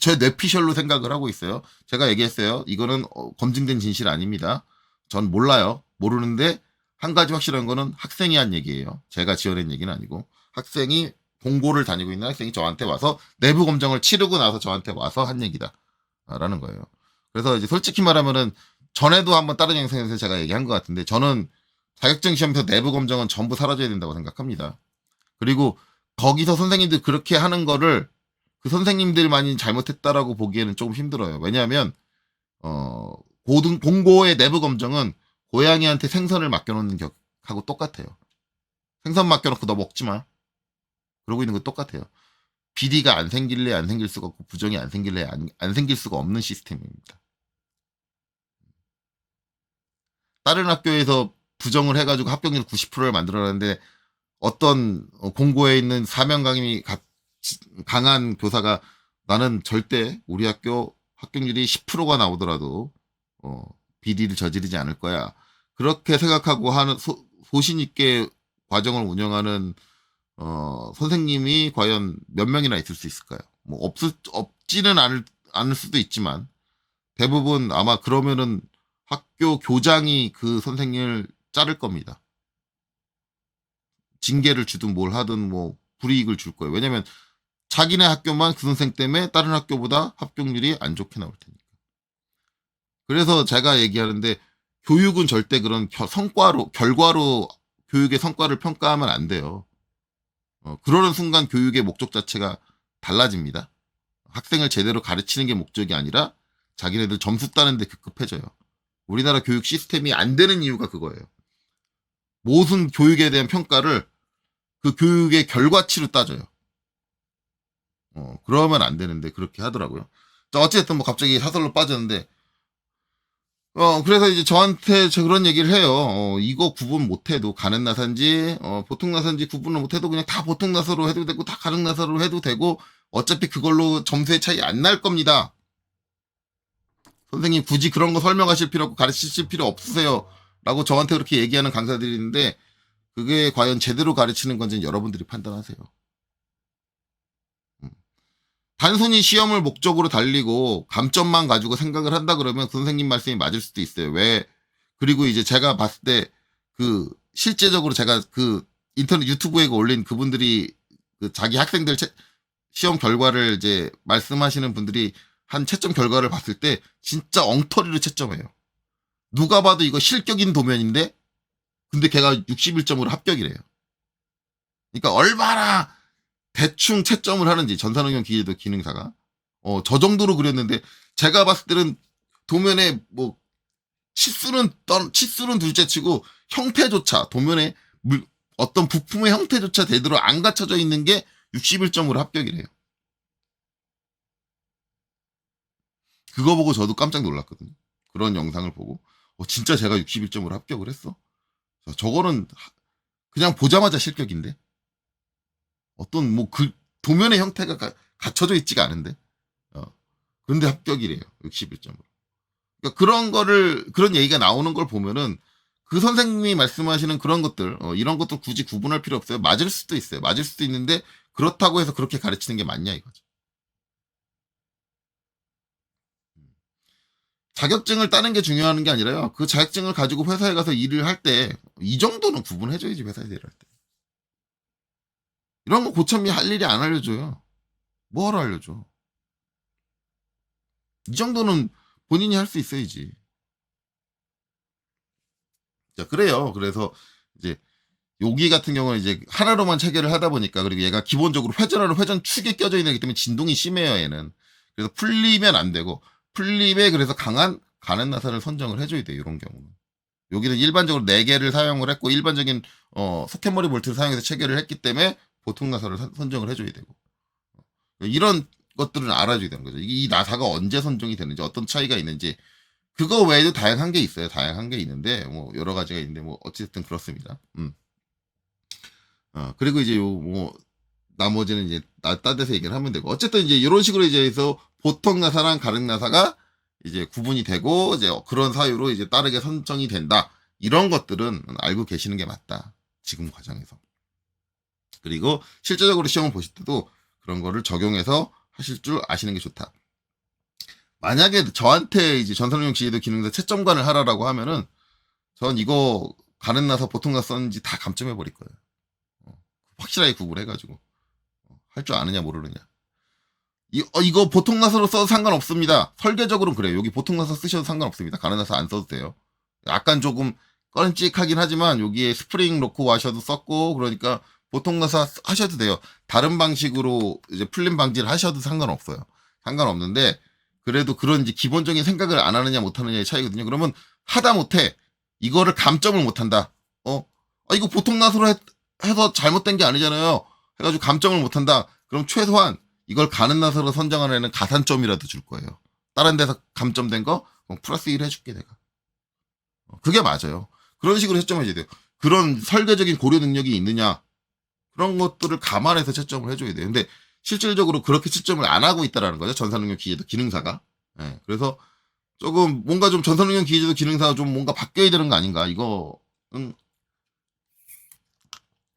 제 뇌피셜로 생각을 하고 있어요. 제가 얘기했어요. 이거는 검증된 진실 아닙니다. 전 몰라요. 모르는데 한 가지 확실한 거는 학생이 한 얘기예요. 제가 지어낸 얘기는 아니고 학생이 공고를 다니고 있는 학생이 저한테 와서 내부 검정을 치르고 나서 저한테 와서 한 얘기다라는 거예요. 그래서 이제 솔직히 말하면은 전에도 한번 다른 영상에서 제가 얘기한 것 같은데 저는 자격증 시험에서 내부 검정은 전부 사라져야 된다고 생각합니다. 그리고 거기서 선생님들 그렇게 하는 거를 그 선생님들만이 잘못했다라고 보기에는 조금 힘들어요. 왜냐하면 공고의 내부 검정은 고양이한테 생선을 맡겨놓는 격하고 똑같아요. 생선 맡겨놓고 너 먹지 마. 그러고 있는 거 똑같아요. 비리가 안 생길래 안 생길 수가 없고 부정이 안 생길래 안 생길 수가 없는 시스템입니다. 다른 학교에서 부정을 해가지고 합격률 90%를 만들어놨는데 어떤 공고에 있는 사명감이 강한 교사가 나는 절대 우리 학교 합격률이 10%가 나오더라도 비리를 저지르지 않을 거야. 그렇게 생각하고 하는 소신 있게 과정을 운영하는 선생님이 과연 몇 명이나 있을 수 있을까요? 뭐 없지는 않을 수도 있지만 대부분 아마 그러면은 학교 교장이 그 선생님을 자를 겁니다. 징계를 주든 뭘 하든 뭐 불이익을 줄 거예요. 왜냐면 자기네 학교만 그 선생 때문에 다른 학교보다 합격률이 안 좋게 나올 테니까. 그래서 제가 얘기하는데 교육은 절대 그런 결과로 교육의 성과를 평가하면 안 돼요. 그러는 순간 교육의 목적 자체가 달라집니다. 학생을 제대로 가르치는 게 목적이 아니라 자기네들 점수 따는 데 급급해져요. 우리나라 교육 시스템이 안 되는 이유가 그거예요. 모든 교육에 대한 평가를 그 교육의 결과치로 따져요. 그러면 안 되는데 그렇게 하더라고요. 자, 어쨌든 뭐 갑자기 사설로 빠졌는데 그래서 이제 저한테 그런 얘기를 해요. 이거 구분 못해도 가는 나사인지 보통 나사인지 구분을 못해도 그냥 다 보통 나사로 해도 되고 다 가는 나사로 해도 되고 어차피 그걸로 점수의 차이 안 날 겁니다. 선생님 굳이 그런 거 설명하실 필요 없고 가르치실 필요 없으세요. 라고 저한테 그렇게 얘기하는 강사들이 있는데 그게 과연 제대로 가르치는 건지는 여러분들이 판단하세요. 단순히 시험을 목적으로 달리고 감점만 가지고 생각을 한다 그러면 그 선생님 말씀이 맞을 수도 있어요. 왜? 그리고 이제 제가 봤을 때 실제적으로 제가 인터넷 유튜브에 올린 그분들이 자기 학생들 시험 결과를 이제 말씀하시는 분들이 한 채점 결과를 봤을 때 진짜 엉터리로 채점해요. 누가 봐도 이거 실격인 도면인데 근데 걔가 61점으로 합격이래요. 그러니까 얼마나 대충 채점을 하는지 전산응용 기계제도 기능사가 저 정도로 그렸는데 제가 봤을 때는 도면에 뭐 치수는 둘째치고 형태조차 도면에 어떤 부품의 형태조차 제대로 안 갖춰져 있는 게 61점으로 합격이래요. 그거 보고 저도 깜짝 놀랐거든요. 그런 영상을 보고 진짜 제가 61점으로 합격을 했어? 저거는 그냥 보자마자 실격인데 어떤 뭐 그 도면의 형태가 갖춰져 있지가 않은데 그런데 합격이래요. 61점으로. 그러니까 그런 얘기가 나오는 걸 보면은 그 선생님이 말씀하시는 그런 것들, 이런 것도 굳이 구분할 필요 없어요. 맞을 수도 있어요. 맞을 수도 있는데 그렇다고 해서 그렇게 가르치는 게 맞냐 이거죠. 자격증을 따는 게 중요한 게 아니라요. 그 자격증을 가지고 회사에 가서 일을 할 때 이 정도는 구분해줘야지 회사에서 일할 때. 이런 거 고참이 할 일이 안 알려줘요. 뭐하러 알려줘. 이 정도는 본인이 할 수 있어야지. 자, 그래요. 그래서 이제 여기 같은 경우는 이제 하나로만 체결을 하다 보니까 그리고 얘가 기본적으로 회전하는 회전축에 껴져 있는 기 때문에 진동이 심해요, 얘는. 그래서 풀리면 안 되고 풀림에 그래서 강한 가는 나사를 선정을 해줘야 돼요, 이런 경우는. 여기는 일반적으로 4개를 사용을 했고 일반적인 소켓머리 볼트를 사용해서 체결을 했기 때문에 보통 나사를 선정을 해줘야 되고 이런 것들은 알아줘야 되는 거죠. 이 나사가 언제 선정이 되는지 어떤 차이가 있는지 그거 외에도 다양한 게 있어요. 다양한 게 있는데 뭐 여러 가지가 있는데 뭐 어쨌든 그렇습니다. 그리고 이제 뭐 나머지는 이제 딴 데서 얘기를 하면 되고 어쨌든 이제 이런 식으로 이제 해서 보통 나사랑 가릉 나사가 이제 구분이 되고 이제 그런 사유로 이제 따르게 선정이 된다. 이런 것들은 알고 계시는 게 맞다. 지금 과정에서. 그리고 실제적으로 시험을 보실 때도 그런 거를 적용해서 하실 줄 아시는 게 좋다. 만약에 저한테 이제 전산응용 지휘도 기능사 채점관을 하라라고 하면은 전 이거 가는 나사 보통 나사 썼는지 다 감점해 버릴 거예요. 확실하게 구분해가지고 할 줄 아느냐 모르느냐. 이거 보통 나사로 써도 상관없습니다. 설계적으로는 그래요. 여기 보통 나사 쓰셔도 상관없습니다. 가는 나사 안 써도 돼요. 약간 조금 꺼림칙하긴 하지만 여기에 스프링 로크 와셔도 썼고 그러니까 보통 나사 하셔도 돼요. 다른 방식으로 이제 풀림 방지를 하셔도 상관없어요. 상관없는데 그래도 그런 이제 기본적인 생각을 안 하느냐 못 하느냐의 차이거든요. 그러면 하다 못해 이거를 감점을 못 한다. 이거 보통 나사로 해서 잘못된 게 아니잖아요. 해가지고 감점을 못 한다. 그럼 최소한 이걸 가는 나사로 선정하는 애는 가산점이라도 줄 거예요. 다른 데서 감점된 거 플러스 1 해줄게 내가. 그게 맞아요. 그런 식으로 채점해줘야 돼요. 그런 설계적인 고려 능력이 있느냐 그런 것들을 감안해서 채점을 해줘야 돼요. 근데 실질적으로 그렇게 채점을 안 하고 있다라는 거죠. 전산응용 기계제도 기능사가. 네, 그래서 조금 뭔가 좀 전산응용 기계제도 기능사가 좀 뭔가 바뀌어야 되는 거 아닌가. 이거는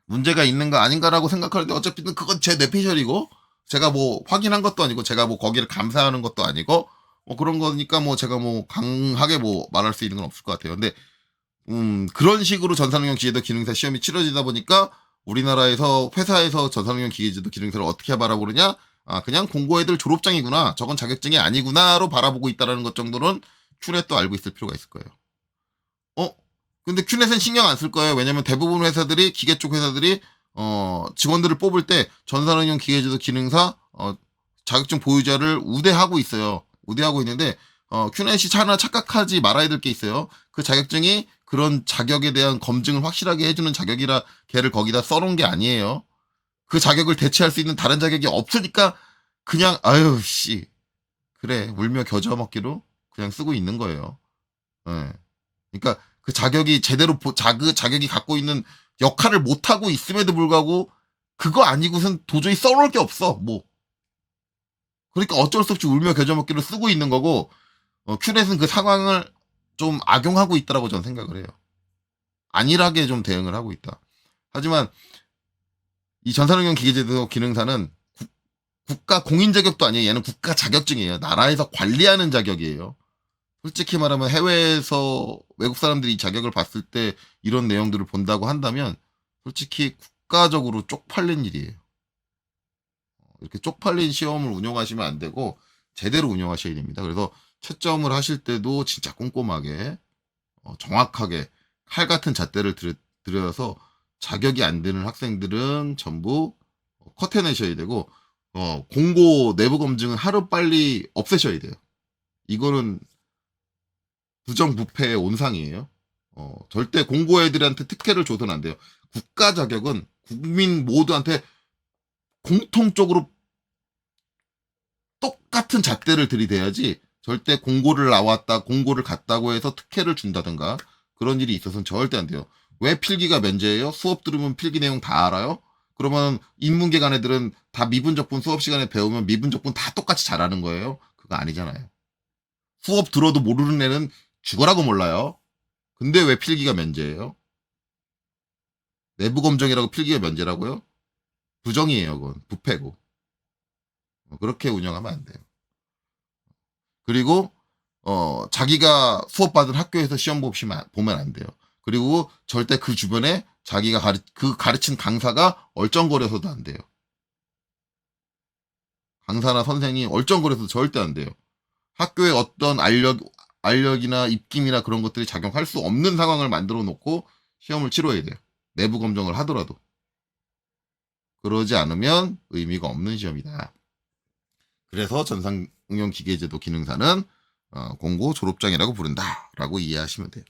문제가 있는 거 아닌가라고 생각하는데 어차피 그건 제 뇌피셜이고 제가 뭐 확인한 것도 아니고 제가 뭐 거기를 감사하는 것도 아니고 뭐 그런 거니까 뭐 제가 뭐 강하게 뭐 말할 수 있는 건 없을 것 같아요. 근데 그런 식으로 전산응용 기계제도 기능사 시험이 치러지다 보니까 우리나라에서 회사에서 전산응용 기계제도 기능사를 어떻게 바라보느냐? 그냥 공고 애들 졸업장이구나. 저건 자격증이 아니구나로 바라보고 있다라는 것 정도는 큐넷도 알고 있을 필요가 있을 거예요. 근데 큐넷은 신경 안 쓸 거예요. 왜냐면 대부분 회사들이 기계 쪽 회사들이 직원들을 뽑을 때 전산응용 기계제도 기능사 자격증 보유자를 우대하고 있어요. 우대하고 있는데 큐넷이 하나 착각하지 말아야 될 게 있어요. 그 자격증이 그런 자격에 대한 검증을 확실하게 해주는 자격이라 걔를 거기다 써놓은 게 아니에요. 그 자격을 대체할 수 있는 다른 자격이 없으니까 그냥 아유 씨 그래 울며 겨자 먹기로 그냥 쓰고 있는 거예요. 네. 그러니까 그 자격이 제대로 자격이 갖고 있는 역할을 못 하고 있음에도 불구하고 그거 아니고선 도저히 써놓을 게 없어. 뭐 그러니까 어쩔 수 없이 울며 겨자 먹기로 쓰고 있는 거고 큐넷은 그 상황을 좀 악용하고 있다라고 저는 생각을 해요. 안일하게 좀 대응을 하고 있다. 하지만 이 전산응용 기계제도 기능사는 국가 공인 자격도 아니에요. 얘는 국가 자격증이에요. 나라에서 관리하는 자격이에요. 솔직히 말하면 해외에서 외국 사람들이 이 자격을 봤을 때 이런 내용들을 본다고 한다면 솔직히 국가적으로 쪽팔린 일이에요. 이렇게 쪽팔린 시험을 운영하시면 안 되고 제대로 운영하셔야 됩니다. 그래서 채점을 하실 때도 진짜 꼼꼼하게 정확하게 칼 같은 잣대를 들여서 자격이 안 되는 학생들은 전부 컷해내셔야 되고, 공고 내부 검증은 하루 빨리 없애셔야 돼요. 이거는 부정부패의 온상이에요. 절대 공고 애들한테 특혜를 줘서는 안 돼요. 국가 자격은 국민 모두한테 공통적으로 똑같은 잣대를 들이대야지 절대 공고를 나왔다, 공고를 갔다고 해서 특혜를 준다든가 그런 일이 있어서는 절대 안 돼요. 왜 필기가 면제예요? 수업 들으면 필기 내용 다 알아요? 그러면 인문계관 애들은 다 미분적분 수업 시간에 배우면 미분적분 다 똑같이 잘하는 거예요? 그거 아니잖아요. 수업 들어도 모르는 애는 죽어라고 몰라요. 근데 왜 필기가 면제예요? 내부 검정이라고 필기가 면제라고요? 부정이에요, 그건. 부패고. 그렇게 운영하면 안 돼요. 그리고 자기가 수업받은 학교에서 시험 보면 안 돼요. 그리고 절대 그 주변에 자기가 가르친 강사가 얼쩡거려서도 안 돼요. 강사나 선생이 얼쩡거려서도 절대 안 돼요. 학교에 어떤 알력이나 입김이나 그런 것들이 작용할 수 없는 상황을 만들어 놓고 시험을 치러야 돼요. 내부 검정을 하더라도. 그러지 않으면 의미가 없는 시험이다. 그래서 전산응용 기계제도 기능사는 공고 졸업장이라고 부른다라고 이해하시면 돼요.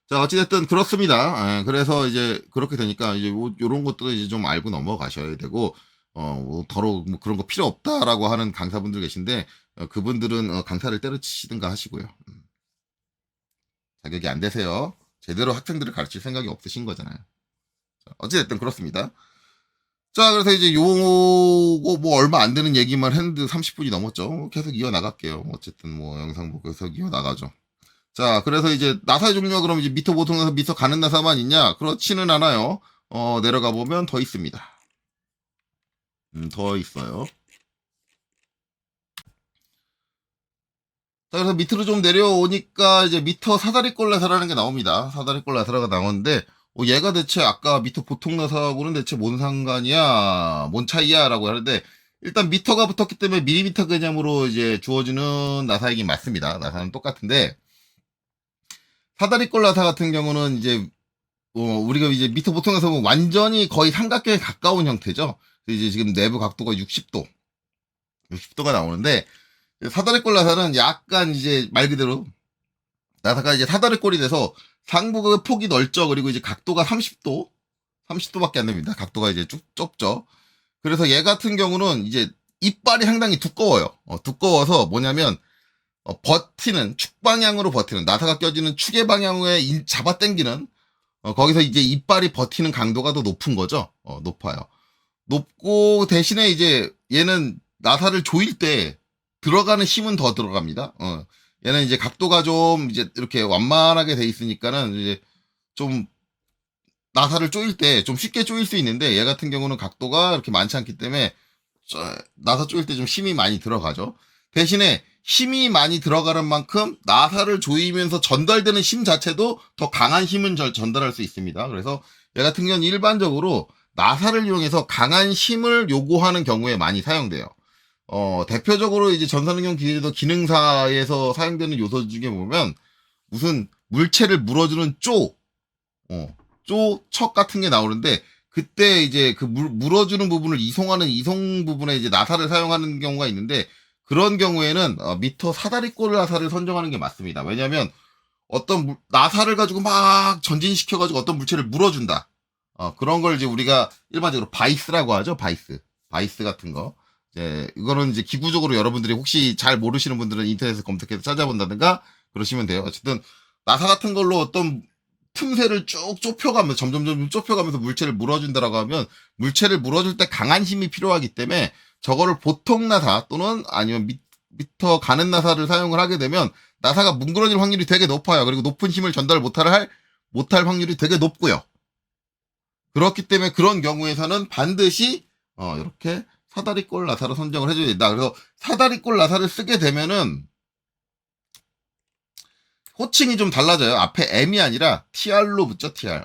자, 어찌됐든 그렇습니다. 그래서 이제 그렇게 되니까 이제 요런 것들은 이제 좀 알고 넘어가셔야 되고, 더러 뭐 그런 거 필요 없다라고 하는 강사분들 계신데, 그분들은 강사를 때려치시든가 하시고요. 자격이 안 되세요. 제대로 학생들을 가르칠 생각이 없으신 거잖아요. 자, 어찌됐든 그렇습니다. 자, 그래서 이제 요거 뭐 얼마 안 되는 얘기만 했는데 30분이 넘었죠. 계속 이어나갈게요. 어쨌든 뭐 영상 보고 계속 이어나가죠. 자, 그래서 이제 나사의 종류가 그럼 이제 미터 보통 나사, 미터 가는 나사만 있냐? 그렇지는 않아요. 내려가 보면 더 있습니다. 더 있어요. 자, 그래서 밑으로 좀 내려오니까 이제 미터 사다리꼴 나사라는 게 나옵니다. 사다리꼴 나사가 나오는데, 얘가 대체 아까 미터 보통 나사하고는 대체 뭔 상관이야? 뭔 차이야? 라고 하는데, 일단 미터가 붙었기 때문에 밀리미터 개념으로 이제 주어지는 나사이긴 맞습니다. 나사는 똑같은데, 사다리꼴 나사 같은 경우는 이제 우리가 이제 미터 보통 나사 보면 완전히 거의 삼각형에 가까운 형태죠. 이제 지금 내부 각도가 60도가 나오는데 사다리꼴 나사는 약간 이제 말 그대로 나사가 이제 사다리꼴이 돼서 상부의 폭이 넓죠. 그리고 이제 각도가 30도밖에 안 됩니다. 각도가 이제 쭉 좁죠. 그래서 얘 같은 경우는 이제 이빨이 상당히 두꺼워요. 두꺼워서 뭐냐면 버티는 축 방향으로 버티는 나사가 껴지는 축의 방향에 잡아당기는 거기서 이제 이빨이 버티는 강도가 더 높은 거죠. 높아요. 높고 대신에 이제 얘는 나사를 조일 때 들어가는 힘은 더 들어갑니다. 얘는 이제 각도가 좀 이제 이렇게 완만하게 돼 있으니까는 이제 좀 나사를 조일 때 좀 쉽게 조일 수 있는데 얘 같은 경우는 각도가 이렇게 많지 않기 때문에 나사 조일 때 좀 힘이 많이 들어가죠. 대신에 힘이 많이 들어가는 만큼 나사를 조이면서 전달되는 힘 자체도 더 강한 힘을 전달할 수 있습니다. 그래서 얘 같은 경우는 일반적으로 나사를 이용해서 강한 힘을 요구하는 경우에 많이 사용돼요. 대표적으로 이제 전산응용 기계도 기능사에서 사용되는 요소 중에 보면 무슨 물체를 물어주는 척 같은 게 나오는데 그때 이제 그 물어주는 부분을 이송하는 이송 부분에 이제 나사를 사용하는 경우가 있는데 그런 경우에는 미터 사다리꼴 나사를 선정하는 게 맞습니다. 왜냐하면 어떤 나사를 가지고 막 전진시켜가지고 어떤 물체를 물어준다. 그런 걸 이제 우리가 일반적으로 바이스라고 하죠. 바이스 같은 거. 이거는 이제 기구적으로 여러분들이 혹시 잘 모르시는 분들은 인터넷에 검색해서 찾아본다든가 그러시면 돼요. 어쨌든 나사 같은 걸로 어떤 틈새를 쭉 좁혀가면서 점점 좁혀가면서 물체를 물어준다라고 하면 물체를 물어줄 때 강한 힘이 필요하기 때문에 저거를 보통 나사 또는 아니면 미터 가는 나사를 사용을 하게 되면 나사가 뭉그러질 확률이 되게 높아요. 그리고 높은 힘을 전달 못할 확률이 되게 높고요. 그렇기 때문에 그런 경우에서는 반드시 이렇게 사다리꼴 나사로 선정을 해줘야 된다. 그래서 사다리꼴 나사를 쓰게 되면은 호칭이 좀 달라져요. 앞에 M이 아니라 TR로 붙죠. TR.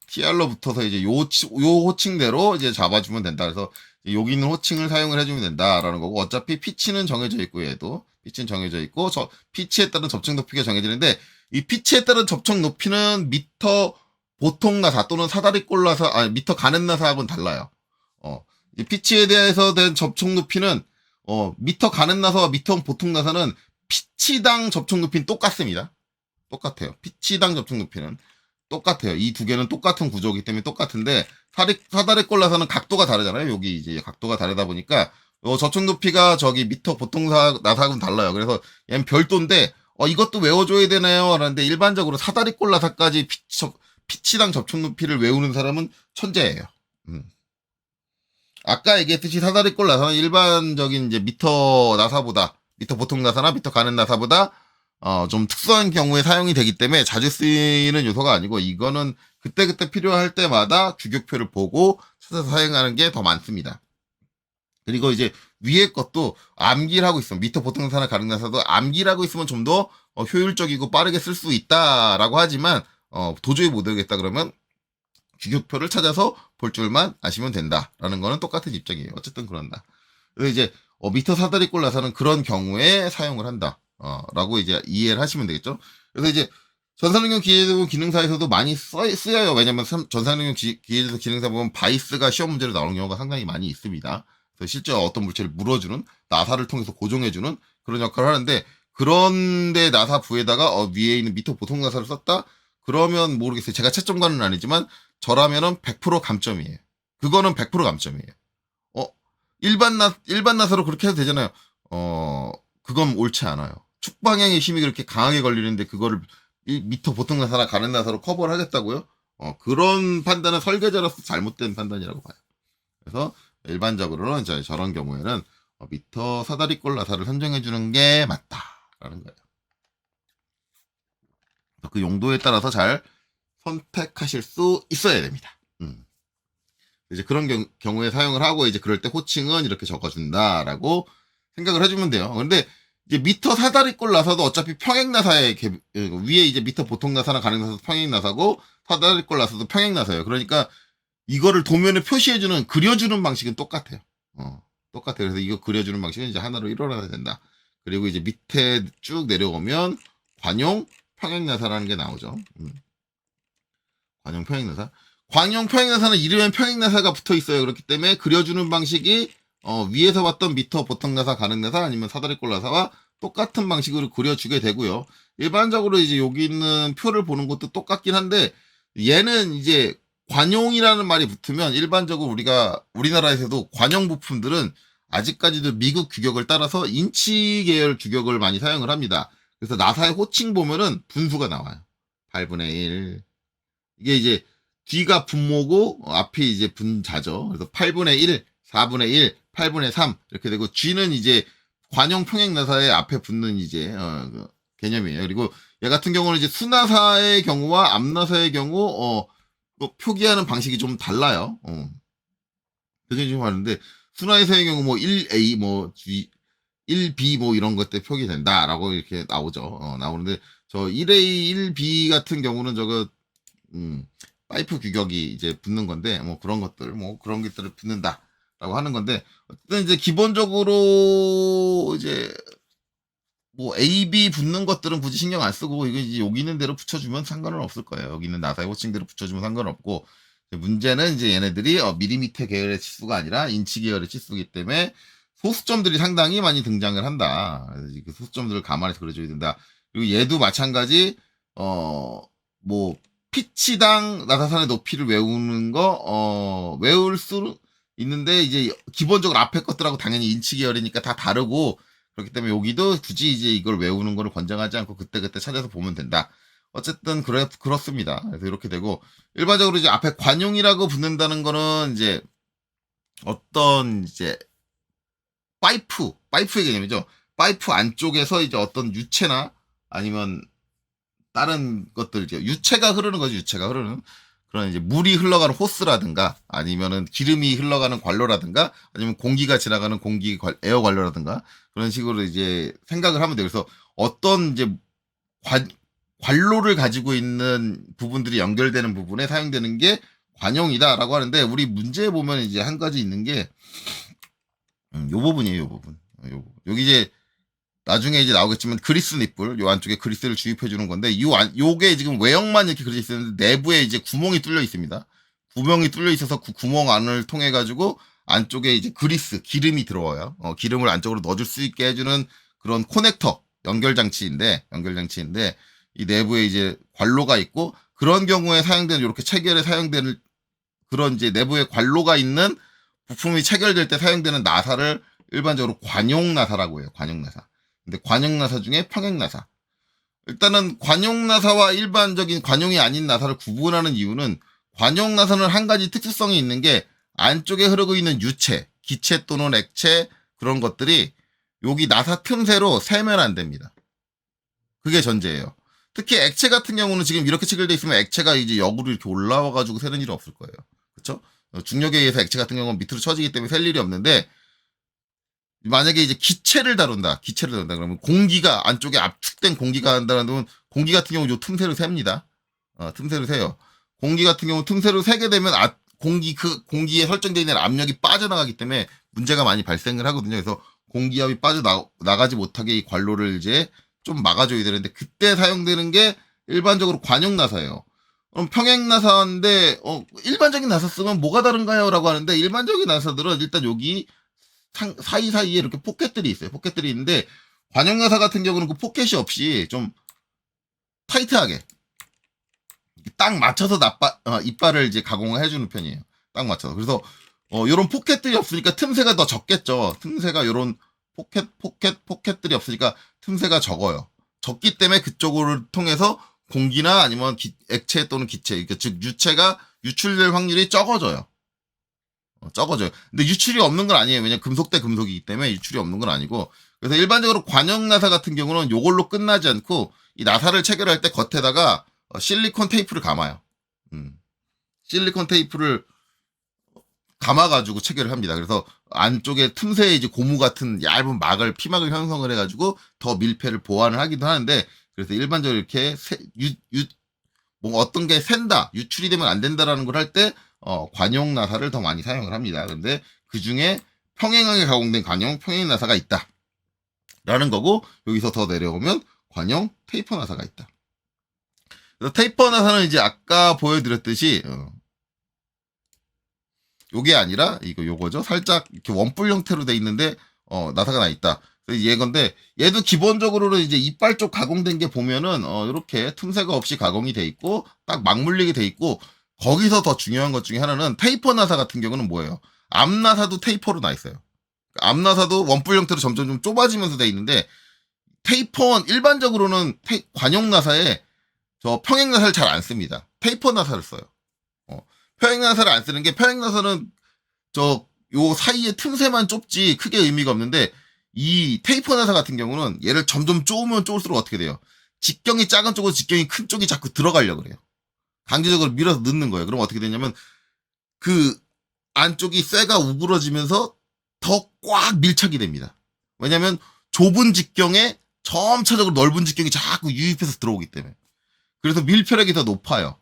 TR로 붙어서 이제 요 호칭대로 이제 잡아주면 된다. 그래서 여기 있는 호칭을 사용을 해주면 된다라는 거고 어차피 피치는 정해져 있고 얘도 피치는 정해져 있고 피치에 따른 접촉 높이가 정해지는데 이 피치에 따른 접촉 높이는 미터 보통 나사 또는 사다리꼴 나사, 아니, 미터 가는 나사하고는 달라요. 이 피치에 대해서 된 접촉 높이는, 미터 가는 나사와 미터 보통 나사는 피치당 접촉 높이는 똑같습니다. 똑같아요. 피치당 접촉 높이는 똑같아요. 이 두 개는 똑같은 구조이기 때문에 똑같은데, 사다리꼴 나사는 각도가 다르잖아요. 여기 이제 각도가 다르다 보니까, 접촉 높이가 저기 미터 보통 나사하고는 달라요. 그래서 얘는 별도인데, 이것도 외워줘야 되나요? 라는데 일반적으로 사다리꼴 나사까지 피치당 접촉 높이를 외우는 사람은 천재예요. 아까 얘기했듯이 사다리꼴 나사는 일반적인 이제 미터 나사보다, 미터 보통 나사나 미터 가는 나사보다 좀 특수한 경우에 사용이 되기 때문에 자주 쓰이는 요소가 아니고, 이거는 그때그때 필요할 때마다 규격표를 보고 찾아서 사용하는 게 더 많습니다. 그리고 이제 위에 것도 암기를 하고 있으면, 미터 보통 나사나 가는 나사도 암기를 하고 있으면 좀 더 효율적이고 빠르게 쓸 수 있다라고 하지만, 도저히 못 외우겠다 그러면 규격표를 찾아서 볼 줄만 아시면 된다라는 거는 똑같은 입장이에요. 어쨌든 그런다. 그래서 이제 미터 사다리꼴 나사는 그런 경우에 사용을 한다. 라고 이제 이해를 하시면 되겠죠. 그래서 이제 전산응용 기계제도 기능사에서도 많이 쓰여요. 왜냐면 전산응용 기계제도 기능사 보면 바이스가 시험 문제로 나오는 경우가 상당히 많이 있습니다. 그래서 실제 어떤 물체를 물어주는, 나사를 통해서 고정해주는 그런 역할을 하는데, 그런데 나사 부에다가 위에 있는 미터 보통 나사를 썼다? 그러면 모르겠어요. 제가 채점관은 아니지만 저라면은 100% 감점이에요. 그거는 100% 감점이에요. 일반 나사로 그렇게 해도 되잖아요. 그건 옳지 않아요. 축 방향의 힘이 그렇게 강하게 걸리는데 그거를 미터 보통 나사나 가는 나사로 커버를 하겠다고요? 그런 판단은 설계자로서 잘못된 판단이라고 봐요. 그래서 일반적으로는 저런 경우에는 미터 사다리꼴 나사를 선정해주는 게 맞다라는 거예요. 그 용도에 따라서 잘 선택하실 수 있어야 됩니다. 이제 그런 경우에 사용을 하고, 이제 그럴 때 호칭은 이렇게 적어준다라고 생각을 해주면 돼요. 근데 이제 미터 사다리꼴 나사도 어차피 평행 나사에 위에 이제 미터 보통 나사나 가는 나사도 평행 나사고, 사다리꼴 나사도 평행 나사예요. 그러니까 이거를 도면에 표시해주는, 그려주는 방식은 똑같아요. 똑같아요. 그래서 이거 그려주는 방식은 이제 하나로 일어나야 된다. 그리고 이제 밑에 쭉 내려오면 관용 평행 나사라는 게 나오죠. 관용 평행 나사. 관용 평행 나사는 이름엔 평행 나사가 붙어 있어요. 그렇기 때문에 그려주는 방식이 위에서 봤던 미터 보통 나사 가는 나사 아니면 사다리꼴 나사와 똑같은 방식으로 그려주게 되고요. 일반적으로 이제 여기 있는 표를 보는 것도 똑같긴 한데, 얘는 이제 관용이라는 말이 붙으면 일반적으로 우리나라에서도 관용 부품들은 아직까지도 미국 규격을 따라서 인치 계열 규격을 많이 사용을 합니다. 그래서 나사의 호칭 보면은 분수가 나와요. 8분의 1. 이게 이제 뒤가 분모고 앞이 이제 분자죠. 그래서 8분의 1, 4분의 1, 8분의 3 이렇게 되고, G는 이제 관용 평행 나사의 앞에 붙는 이제 개념이에요. 그리고 얘 같은 경우는 이제 수나사의 경우와 앞나사의 경우 또 표기하는 방식이 좀 달라요. 표기 좀 하는데, 수나사의 경우 뭐 1A 뭐 G 1B 뭐 이런 것들 표기된다라고 이렇게 나오죠. 나오는데 저 1A 1B 같은 경우는 저거 파이프 규격이 이제 붙는 건데, 뭐 그런 것들을 붙는다라고 하는 건데, 어쨌든 이제 기본적으로 이제 뭐 A, B 붙는 것들은 굳이 신경 안 쓰고, 이거 이제 여기 있는 대로 붙여주면 상관은 없을 거예요. 여기 있는 나사의 호칭대로 붙여주면 상관없고, 문제는 이제 얘네들이 밀리미터 계열의 치수가 아니라 인치 계열의 치수이기 때문에 소수점들이 상당히 많이 등장을 한다. 그래서 그 소수점들을 감안해서 그려줘야 된다. 그리고 얘도 마찬가지, 뭐 피치당 나사선의 높이를 외우는 거, 외울 수 있는데, 이제 기본적으로 앞에 것들하고 당연히 인치 계열이니까 다 다르고, 그렇기 때문에 여기도 굳이 이제 이걸 외우는 거를 권장하지 않고 그때그때 찾아서 보면 된다. 어쨌든 그렇습니다. 그래서 이렇게 되고, 일반적으로 이제 앞에 관용이라고 붙는다는 거는 이제 어떤 이제 파이프의 개념이죠. 파이프 안쪽에서 이제 어떤 유체나 아니면 다른 것들, 이제 유체가 흐르는 거죠. 유체가 흐르는 그런 이제 물이 흘러가는 호스라든가, 아니면은 기름이 흘러가는 관로라든가, 아니면 공기가 지나가는 에어 관로라든가, 그런 식으로 이제 생각을 하면 돼요. 그래서 어떤 이제 관로를 가지고 있는 부분들이 연결되는 부분에 사용되는 게 관용이다라고 하는데, 우리 문제에 보면 이제 한 가지 있는 게 요 부분이에요. 요 부분. 여기 이제 나중에 이제 나오겠지만 그리스 닛불, 요 안쪽에 그리스를 주입해 주는 건데, 요게 지금 외형만 이렇게 그려져 있었는데, 내부에 이제 구멍이 뚫려 있습니다. 구멍이 뚫려 있어서 그 구멍 안을 통해 가지고 안쪽에 이제 그리스, 기름이 들어와요. 기름을 안쪽으로 넣어줄 수 있게 해주는 그런 커넥터, 연결장치인데, 이 내부에 이제 관로가 있고, 그런 경우에 사용되는, 이렇게 체결에 사용되는 그런 이제 내부에 관로가 있는 부품이 체결될 때 사용되는 나사를 일반적으로 관용 나사라고 해요. 관용 나사. 근데 관용 나사 중에 평행 나사. 일단은 관용 나사와 일반적인 관용이 아닌 나사를 구분하는 이유는, 관용 나사는 한 가지 특수성이 있는 게, 안쪽에 흐르고 있는 유체, 기체 또는 액체, 그런 것들이 여기 나사 틈새로 새면 안 됩니다. 그게 전제예요. 특히 액체 같은 경우는 지금 이렇게 체결되어 있으면 액체가 이제 역으로 이렇게 올라와가지고 새는 일은 없을 거예요. 그쵸? 중력에 의해서 액체 같은 경우는 밑으로 처지기 때문에 셀 일이 없는데, 만약에 이제 기체를 다룬다. 그러면 공기가, 안쪽에 압축된 공기가 한다면, 공기 같은 경우 요 틈새로 셉니다. 틈새로 새요. 공기 같은 경우 틈새로 새게 되면, 공기에 설정되어 있는 압력이 빠져나가기 때문에 문제가 많이 발생을 하거든요. 그래서 공기압이 빠져나가지 못하게 이 관로를 이제 좀 막아줘야 되는데, 그때 사용되는 게 일반적으로 관용 나사예요. 그럼 평행 나사인데, 일반적인 나사 쓰면 뭐가 다른가요? 라고 하는데, 일반적인 나사들은 일단 여기 사이사이에 이렇게 포켓들이 있어요. 포켓들이 있는데, 관용 나사 같은 경우는 그 포켓이 없이 좀 타이트하게 딱 맞춰서 이빨을 이제 가공을 해주는 편이에요. 딱 맞춰서. 그래서 요런 포켓들이 없으니까 틈새가 더 적겠죠. 틈새가 요런 포켓들이 없으니까 틈새가 적어요. 적기 때문에 그쪽을 통해서 공기나 아니면 액체 또는 기체, 그러니까 즉 유체가 유출될 확률이 적어져요. 적어져요. 근데 유출이 없는 건 아니에요. 왜냐면 금속 대 금속이기 때문에 유출이 없는 건 아니고. 그래서 일반적으로 관형 나사 같은 경우는 요걸로 끝나지 않고, 이 나사를 체결할 때 겉에다가 실리콘 테이프를 감아요. 실리콘 테이프를 감아가지고 체결을 합니다. 그래서 안쪽에 틈새에 이제 고무 같은 얇은 피막을 형성을 해가지고 더 밀폐를 보완을 하기도 하는데, 그래서 일반적으로 이렇게 뭐 어떤 게 샌다, 유출이 되면 안 된다라는 걸 할 때, 관용 나사를 더 많이 사용을 합니다. 근데 그 중에 평행하게 가공된 평행 나사가 있다. 라는 거고, 여기서 더 내려오면 관용 테이퍼 나사가 있다. 그래서 테이퍼 나사는 이제 아까 보여드렸듯이, 요게 아니라, 요거죠. 살짝 이렇게 원뿔 형태로 돼 있는데, 나사가 나 있다. 얘건데, 얘도 기본적으로는 이제 이빨 쪽 가공된 게 보면은, 이렇게 틈새가 없이 가공이 돼 있고, 딱 맞물리게 돼 있고, 거기서 더 중요한 것 중에 하나는 테이퍼 나사 같은 경우는 뭐예요? 앞 나사도 테이퍼로 나 있어요. 앞 나사도 원뿔 형태로 점점 좀 좁아지면서 돼 있는데, 일반적으로는 관용 나사에 저 평행 나사를 잘 안 씁니다. 테이퍼 나사를 써요. 평행 나사를 안 쓰는 게, 평행 나사는 요 사이에 틈새만 좁지 크게 의미가 없는데, 이 테이퍼 나사 같은 경우는 얘를 점점 쪼으면 쪼을수록 어떻게 돼요? 직경이 작은 쪽으로 직경이 큰 쪽이 자꾸 들어가려고 그래요. 강제적으로 밀어서 넣는 거예요. 그럼 어떻게 되냐면, 그 안쪽이 쇠가 우그러지면서 더 꽉 밀착이 됩니다. 왜냐면 좁은 직경에 점차적으로 넓은 직경이 자꾸 유입해서 들어오기 때문에. 그래서 밀폐력이 더 높아요.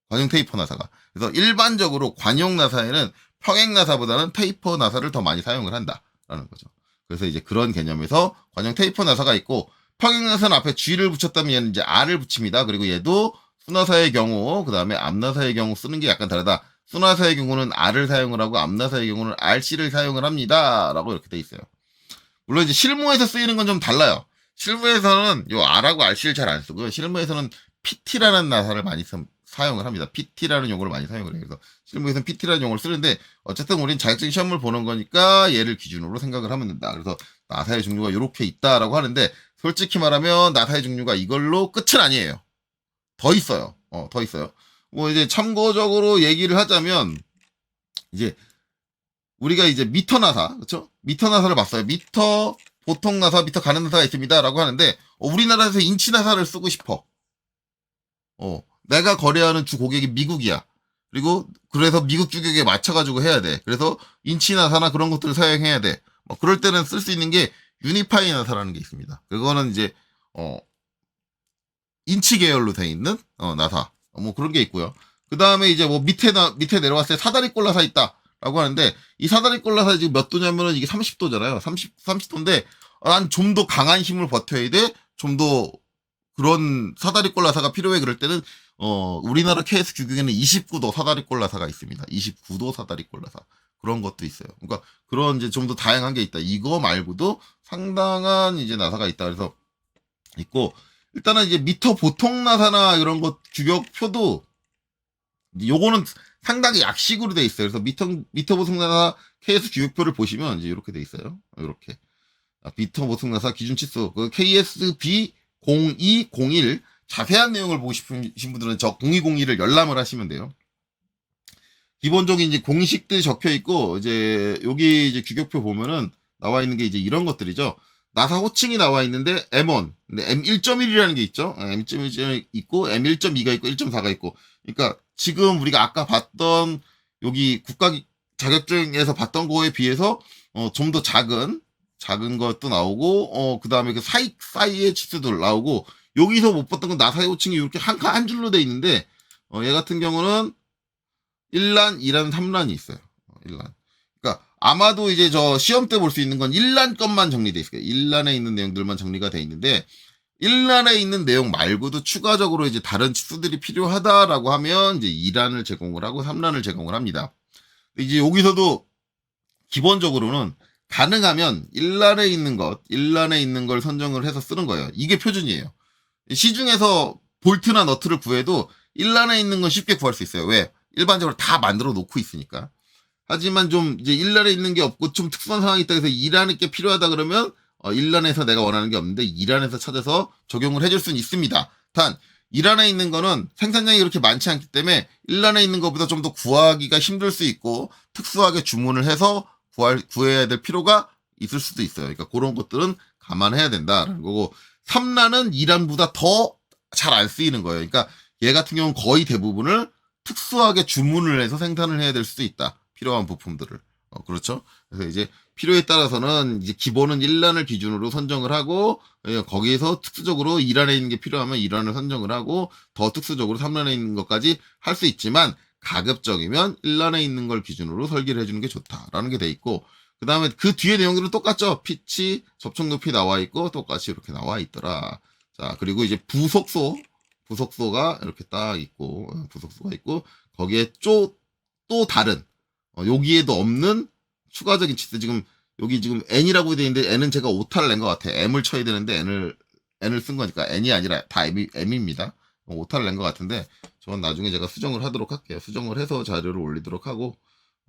관용 테이퍼 나사가. 그래서 일반적으로 관용 나사에는 평행 나사보다는 테이퍼 나사를 더 많이 사용을 한다라는 거죠. 그래서 이제 그런 개념에서 관용 테이퍼 나사가 있고, 평행 나사는 앞에 G를 붙였다면 얘는 이제 R을 붙입니다. 그리고 얘도 수나사의 경우, 그 다음에 앞나사의 경우 쓰는 게 약간 다르다. 수나사의 경우는 R을 사용을 하고, 앞나사의 경우는 RC를 사용을 합니다. 라고 이렇게 돼 있어요. 물론 이제 실무에서 쓰이는 건 좀 달라요. 실무에서는 요 R하고 RC를 잘 안 쓰고요. 실무에서는 PT라는 나사를 많이 사용을 합니다. PT라는 용어를 많이 사용을 해요. 그래서 실무에서는 PT라는 용어를 쓰는데, 어쨌든 우린 자격증 시험을 보는 거니까 얘를 기준으로 생각을 하면 된다. 그래서 나사의 종류가 이렇게 있다라고 하는데, 솔직히 말하면 나사의 종류가 이걸로 끝은 아니에요. 더 있어요. 더 있어요. 뭐 이제 참고적으로 얘기를 하자면, 이제 우리가 이제 미터 나사, 그쵸? 미터 나사를 봤어요. 미터, 보통 나사, 미터 가는 나사가 있습니다. 라고 하는데, 우리나라에서 인치 나사를 쓰고 싶어. 내가 거래하는 주 고객이 미국이야. 그래서 미국 규격에 맞춰가지고 해야 돼. 그래서 인치 나사나 그런 것들을 사용해야 돼. 그럴 때는 쓸 수 있는 게 유니파이 나사라는 게 있습니다. 그거는 이제, 인치 계열로 돼 있는, 나사. 그런 게 있고요. 그 다음에 이제 밑에 내려왔을 때 사다리꼴 나사 있다. 라고 하는데, 이 사다리꼴 나사 지금 몇 도냐면은 이게 30도잖아요. 30도인데, 난 좀 더 강한 힘을 버텨야 돼. 좀 더 그런 사다리꼴 나사가 필요해. 그럴 때는 우리나라 KS 규격에는 29도 사다리꼴 나사가 있습니다. 29도 사다리꼴 나사. 그런 것도 있어요. 그러니까 그런 이제 좀 더 다양한 게 있다. 이거 말고도 상당한 이제 나사가 있다. 그래서 있고, 일단은 이제 미터 보통 나사나 이런 것 규격표도 요거는 상당히 약식으로 돼 있어요. 그래서 미터 보통 나사 KS 규격표를 보시면 이제 이렇게 돼 있어요. 이렇게. 미터 보통 나사 기준 치수 그 KSB 0201 자세한 내용을 보고 싶으신 분들은 저 0201을 열람을 하시면 돼요. 기본적인 이제 공식들 적혀 있고, 이제 여기 이제 규격표 보면은 나와 있는 게 이제 이런 것들이죠. 나사 호칭이 나와 있는데 M1, 근데 M1.1이라는 게 있죠. M1.1 있고 M1.2가 있고 1.4가 있고. 그러니까 지금 우리가 아까 봤던 여기 국가 자격증에서 봤던 거에 비해서 좀 더 작은 것도 나오고, 그 다음에 그 사이의 치수들 나오고, 여기서 못 봤던 건 나사의 호칭이 이렇게 한 줄로 돼 있는데, 얘 같은 경우는 1란, 2란, 3란이 있어요. 1란. 그러니까 아마도 이제 저 시험 때 볼 수 있는 건 1란 것만 정리돼 있어요. 1란에 있는 내용들만 정리가 돼 있는데, 1란에 있는 내용 말고도 추가적으로 이제 다른 치수들이 필요하다라고 하면 이제 2란을 제공을 하고 3란을 제공을 합니다. 이제 여기서도 기본적으로는 가능하면 1란에 있는 걸 선정을 해서 쓰는 거예요. 이게 표준이에요. 시중에서 볼트나 너트를 구해도 1란에 있는 건 쉽게 구할 수 있어요. 왜? 일반적으로 다 만들어 놓고 있으니까. 하지만 좀 이제 1란에 있는 게 없고 좀 특수한 상황이 있다 해서 2란에 게 필요하다 그러면 1란에서 내가 원하는 게 없는데 2란에서 찾아서 적용을 해줄 수는 있습니다. 단 2란에 있는 거는 생산량이 그렇게 많지 않기 때문에 1란에 있는 것보다 좀 더 구하기가 힘들 수 있고 특수하게 주문을 해서 구해야 될 필요가 있을 수도 있어요. 그러니까 그런 것들은 감안해야 된다라는 거고, 3란은 2란보다 더 잘 안 쓰이는 거예요. 그러니까 얘 같은 경우는 거의 대부분을 특수하게 주문을 해서 생산을 해야 될 수도 있다. 필요한 부품들을. 그렇죠. 그래서 이제 필요에 따라서는 이제 기본은 1란을 기준으로 선정을 하고, 거기에서 특수적으로 2란에 있는 게 필요하면 2란을 선정을 하고, 더 특수적으로 3란에 있는 것까지 할 수 있지만, 가급적이면 1란에 있는 걸 기준으로 설계를 해주는 게 좋다라는 게 돼 있고, 그 다음에 그 뒤에 내용들은 똑같죠. 피치, 접촉 높이 나와 있고, 똑같이 이렇게 나와 있더라. 자, 그리고 이제 부속소가 이렇게 딱 있고, 부속소가 있고, 거기에 또 다른, 여기에도 없는 추가적인 치수. 여기 지금 N이라고 되어 있는데, N은 제가 오타를 낸 것 같아요. M을 쳐야 되는데, N을 쓴 거니까, N이 아니라 다 M입니다. 오타를 낸 것 같은데, 저건 나중에 제가 수정을 하도록 할게요. 수정을 해서 자료를 올리도록 하고,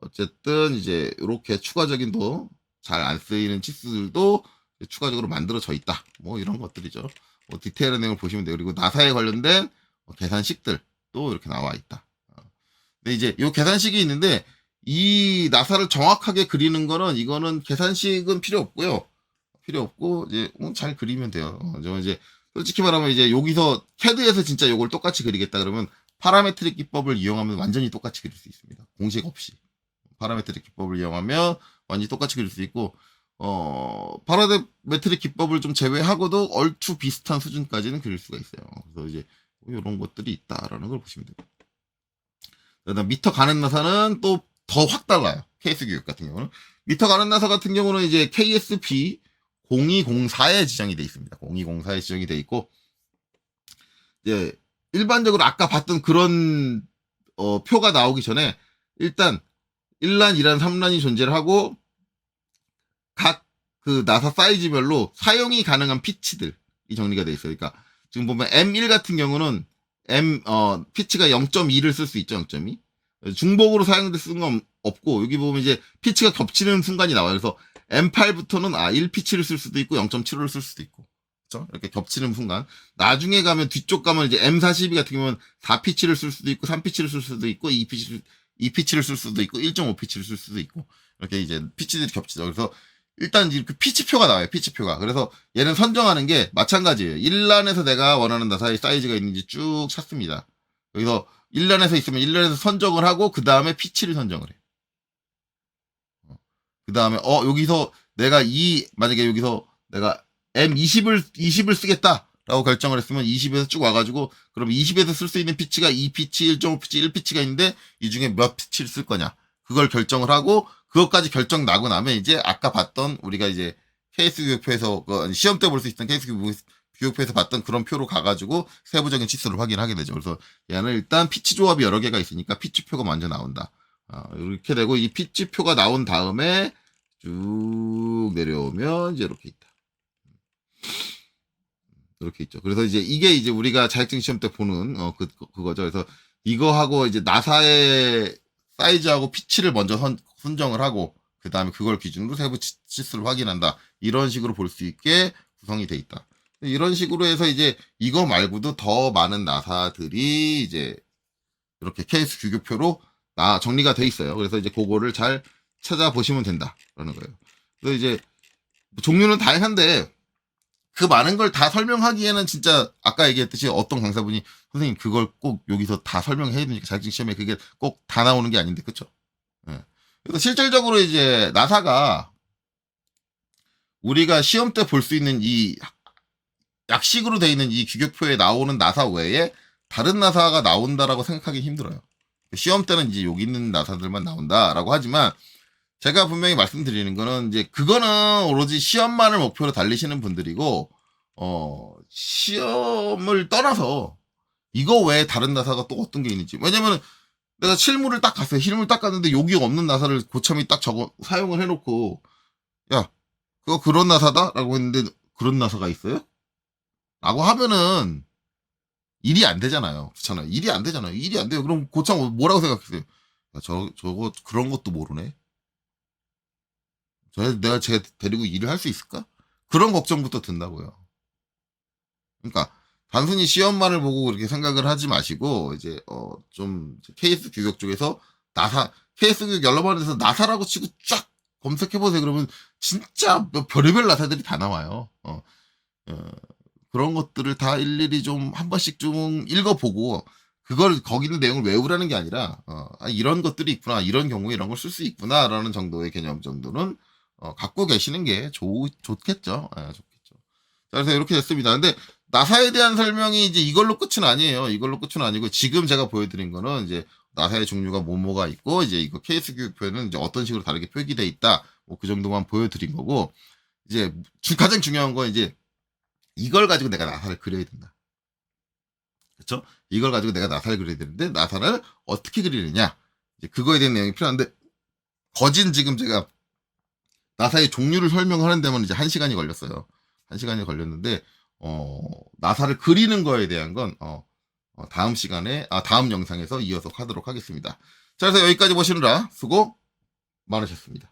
어쨌든 이제 이렇게 추가적인 잘 안 쓰이는 치수들도 추가적으로 만들어져 있다. 뭐 이런 것들이죠. 디테일한 내용을 보시면 돼요. 그리고 나사에 관련된 계산식들도 이렇게 나와 있다. 근데 이제 이 계산식이 있는데, 이 나사를 정확하게 그리는 거는, 이거는 계산식은 필요 없고요. 필요 없고 이제 잘 그리면 돼요. 저 이제 솔직히 말하면 이제 여기서 CAD에서 진짜 이걸 똑같이 그리겠다 그러면 파라메트릭 기법을 이용하면 완전히 똑같이 그릴 수 있습니다. 공식 없이 파라메트릭 기법을 이용하면 완전히 똑같이 그릴 수 있고, 파라메트릭 기법을 좀 제외하고도 얼추 비슷한 수준까지는 그릴 수가 있어요. 그래서 이제 이런 것들이 있다라는 걸 보시면 됩니다. 그다음 미터 가는 나사는 또 더 확 달라요. KS 규격 같은 경우는. 미터 가는 나사 같은 경우는 이제 KSB 0204에 지정이 되어 있습니다. 0204에 지정이 되어 있고, 이제 일반적으로 아까 봤던 그런 표가 나오기 전에 일단 1란, 2란, 3란이 존재를 하고, 각 그 나사 사이즈별로 사용이 가능한 피치들이 정리가 되어 있어요. 그러니까 지금 보면 M1 같은 경우는 피치가 0.2를 쓸 수 있죠. 0.2. 중복으로 사용될 수는 없고, 여기 보면 이제 피치가 겹치는 순간이 나와요. 그래서 M8부터는 1피치를 쓸 수도 있고 0.75를 쓸 수도 있고, 그렇죠? 이렇게 겹치는 순간. 나중에 가면 뒤쪽 가면 이제 M42 같은 경우는 4피치를 쓸 수도 있고 3피치를 쓸 수도 있고 2피치를 쓸 수도 있고 1.5피치를 쓸 수도 있고, 이렇게 이제 피치들이 겹치죠. 그래서 일단 이렇게 피치표가 나와요. 피치표가. 그래서 얘는 선정하는 게 마찬가지예요. 1란에서 내가 원하는 나사의 사이즈가 있는지 쭉 찾습니다. 여기서 1란에서 있으면 1란에서 선정을 하고 그 다음에 피치를 선정을 해요. 그 다음에 여기서 만약에 여기서 내가 M20을 쓰겠다라고 결정을 했으면 20에서 쭉 와가지고, 그럼 20에서 쓸 수 있는 피치가 2피치, 1.5피치, 1피치가 있는데 이 중에 몇 피치를 쓸 거냐, 그걸 결정을 하고, 그것까지 결정 나고 나면 이제 아까 봤던 우리가 이제 KS 교육표에서 시험 때 볼 수 있던 KS 교육표에서 봤던 그런 표로 가가지고 세부적인 치수를 확인하게 되죠. 그래서 얘는 일단 피치 조합이 여러 개가 있으니까 피치표가 먼저 나온다. 이렇게 되고 이 피치표가 나온 다음에 쭉 내려오면 이제 이렇게 있다. 이렇게 있죠. 그래서 이제 이게 이제 우리가 자격증 시험 때 보는 그거죠. 그래서 이거하고 이제 나사의 사이즈하고 피치를 먼저 선정을 하고 그 다음에 그걸 기준으로 세부 치수를 확인한다. 이런 식으로 볼 수 있게 구성이 돼 있다. 이런 식으로 해서 이제 이거 말고도 더 많은 나사들이 이제 이렇게 케이스 규격표로 정리가 돼 있어요. 그래서 이제 그거를 잘 찾아보시면 된다라는 거예요. 그래서 이제 종류는 다양한데 그 많은 걸 다 설명하기에는 진짜 아까 얘기했듯이 어떤 강사분이 선생님 그걸 꼭 여기서 다 설명해야 되니까 자격증 시험에 그게 꼭 다 나오는 게 아닌데 그쵸? 예. 그래서 실질적으로 이제 나사가 우리가 시험 때 볼 수 있는 이 약식으로 돼 있는 이 규격표에 나오는 나사 외에 다른 나사가 나온다라고 생각하기 힘들어요. 시험 때는 이제 여기 있는 나사들만 나온다라고 하지만 제가 분명히 말씀드리는 거는 이제 그거는 오로지 시험만을 목표로 달리시는 분들이고 시험을 떠나서 이거 외에 다른 나사가 또 어떤 게 있는지. 왜냐면 내가 실물을 딱 갔어요. 실물 딱 갔는데 여기 없는 나사를 고참이 딱 사용을 해놓고 야 그거 그런 나사다라고 했는데 그런 나사가 있어요? 라고 하면은 일이 안 되잖아요. 그렇잖아요. 일이 안 되잖아요. 일이 안 돼요. 그럼 고참 뭐라고 생각했어요? 야, 저거 그런 것도 모르네. 내가 쟤 데리고 일을 할 수 있을까? 그런 걱정부터 든다고요. 그러니까 단순히 시험만을 보고 그렇게 생각을 하지 마시고 이제 좀 케이스 규격 쪽에서 케이스 규격 여러 번에서 나사라고 치고 쫙 검색해 보세요. 그러면 진짜 별의별 나사들이 다 나와요. 그런 것들을 다 일일이 좀 한 번씩 좀 읽어보고 그걸 거기 있는 내용을 외우라는 게 아니라 이런 것들이 있구나, 이런 경우에 이런 걸 쓸 수 있구나라는 정도의 개념 정도는 갖고 계시는 게 좋겠죠. 좋겠죠. 자, 그래서 이렇게 됐습니다. 근데 나사에 대한 설명이 이제 이걸로 끝은 아니에요. 이걸로 끝은 아니고 지금 제가 보여드린 거는 이제 나사의 종류가 뭐가 있고 이제 이거 케이스 교육표에는 이제 어떤 식으로 다르게 표기돼 있다. 뭐 그 정도만 보여드린 거고 이제 가장 중요한 건 이제 이걸 가지고 내가 나사를 그려야 된다. 그렇죠? 이걸 가지고 내가 나사를 그려야 되는데 나사를 어떻게 그리느냐 이제 그거에 대한 내용이 필요한데 거진 지금 제가 나사의 종류를 설명하는 데만 이제 1시간이 걸렸어요. 1시간이 걸렸는데 나사를 그리는 거에 대한 건 다음 시간에 다음 영상에서 이어서 하도록 하겠습니다. 자, 그래서 여기까지 보시느라 수고 많으셨습니다.